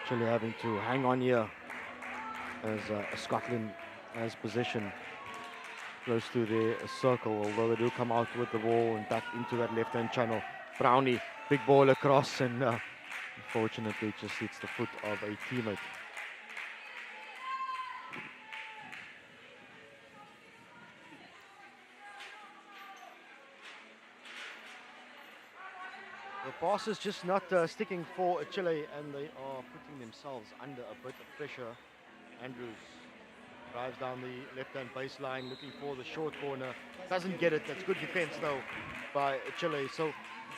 Chile having to hang on here as Scotland has possession close to the circle, although they do come out with the ball and back into that left-hand channel. Brownie, big ball across, and unfortunately it just hits the foot of a teammate. The pass is just not sticking for Chile, and they are putting themselves under a bit of pressure. Andrews drives down the left-hand baseline, looking for the short corner. Doesn't get it. That's good defense, though, by Chile. So,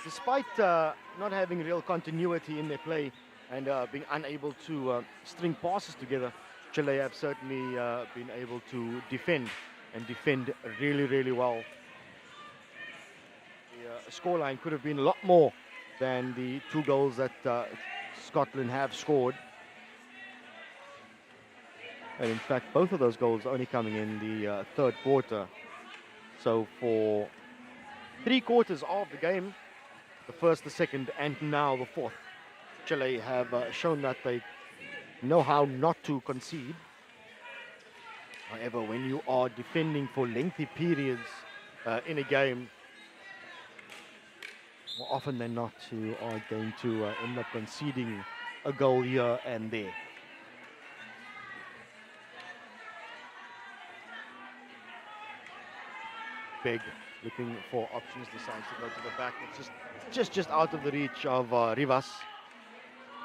despite not having real continuity in their play and being unable to string passes together, Chile have certainly been able to defend, and defend really, really well. The scoreline could have been a lot more than the 2 goals that Scotland have scored. And in fact, both of those goals only coming in the third quarter. So for 3 quarters of the game, the first, the second, and now the fourth, Chile have shown that they know how not to concede. However, when you are defending for lengthy periods in a game, more often than not, you are going to end up conceding a goal here and there. Big, looking for options, decides to go to the back. It's just out of the reach of Rivas.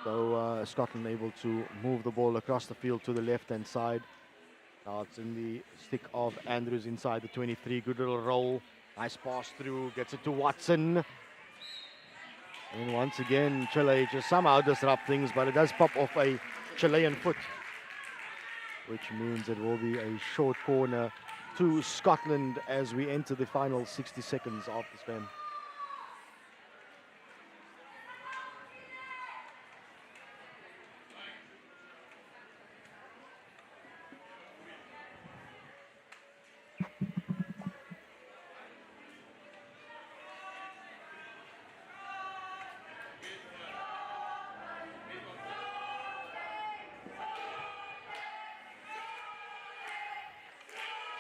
So Scotland able to move the ball across the field to the left-hand side. Now it's in the stick of Andrews inside the 23. Good little roll Nice pass through, gets it to Watson. And once again, Chile just somehow disrupt things, but it does pop off a Chilean foot, which means it will be a short corner to Scotland as we enter the final 60 seconds of this game.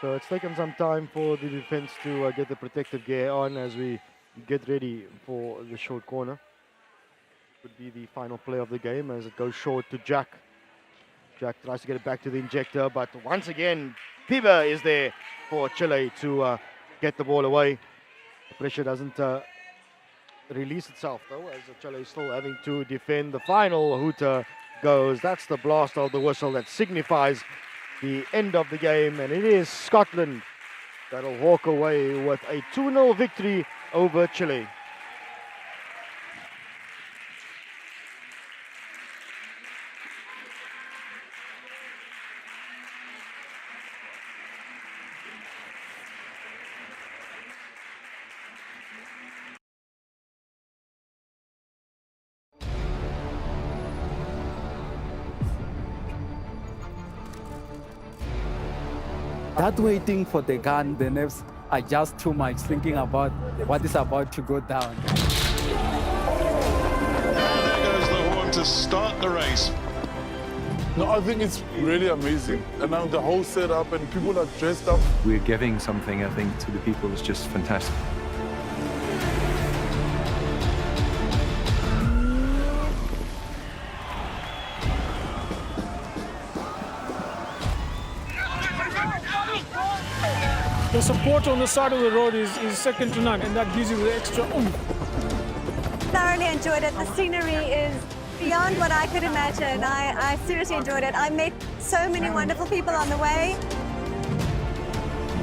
So it's taken some time for the defense to get the protective gear on as we get ready for the short corner. Could be the final play of the game as it goes short to Jack. Jack tries to get it back to the injector, but once again, Piva is there for Chile to get the ball away. The pressure doesn't release itself though, as Chile is still having to defend. The final hooter goes. That's the blast of the whistle that signifies the end of the game, and it is Scotland that'll walk away with a 2-0 victory over Chile. That waiting for the gun, the nerves are just too much, thinking about what is about to go down. And there goes the horn to start the race. No, I think it's really amazing. And now the whole setup and people are dressed up. We're giving something, I think, to the people is just fantastic. The support on the side of the road is second to none, and that gives you the extra oomph. Thoroughly enjoyed it. The scenery is beyond what I could imagine. I seriously enjoyed it. I met so many wonderful people on the way.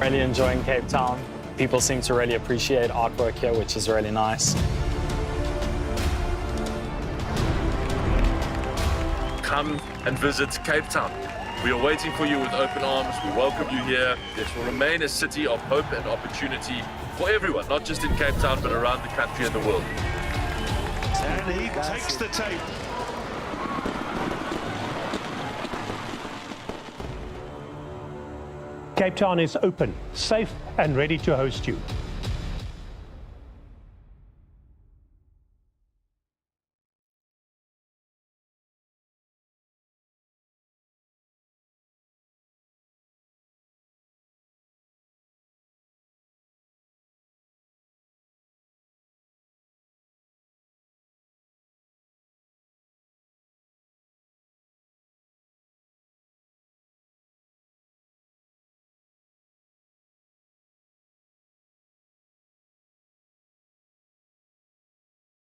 Really enjoying Cape Town. People seem to really appreciate artwork here, which is really nice. Come and visit Cape Town. We are waiting for you with open arms. We welcome you here. This will remain a city of hope and opportunity for everyone, not just in Cape Town, but around the country and the world. And he takes the tape. Cape Town is open, safe and ready to host you.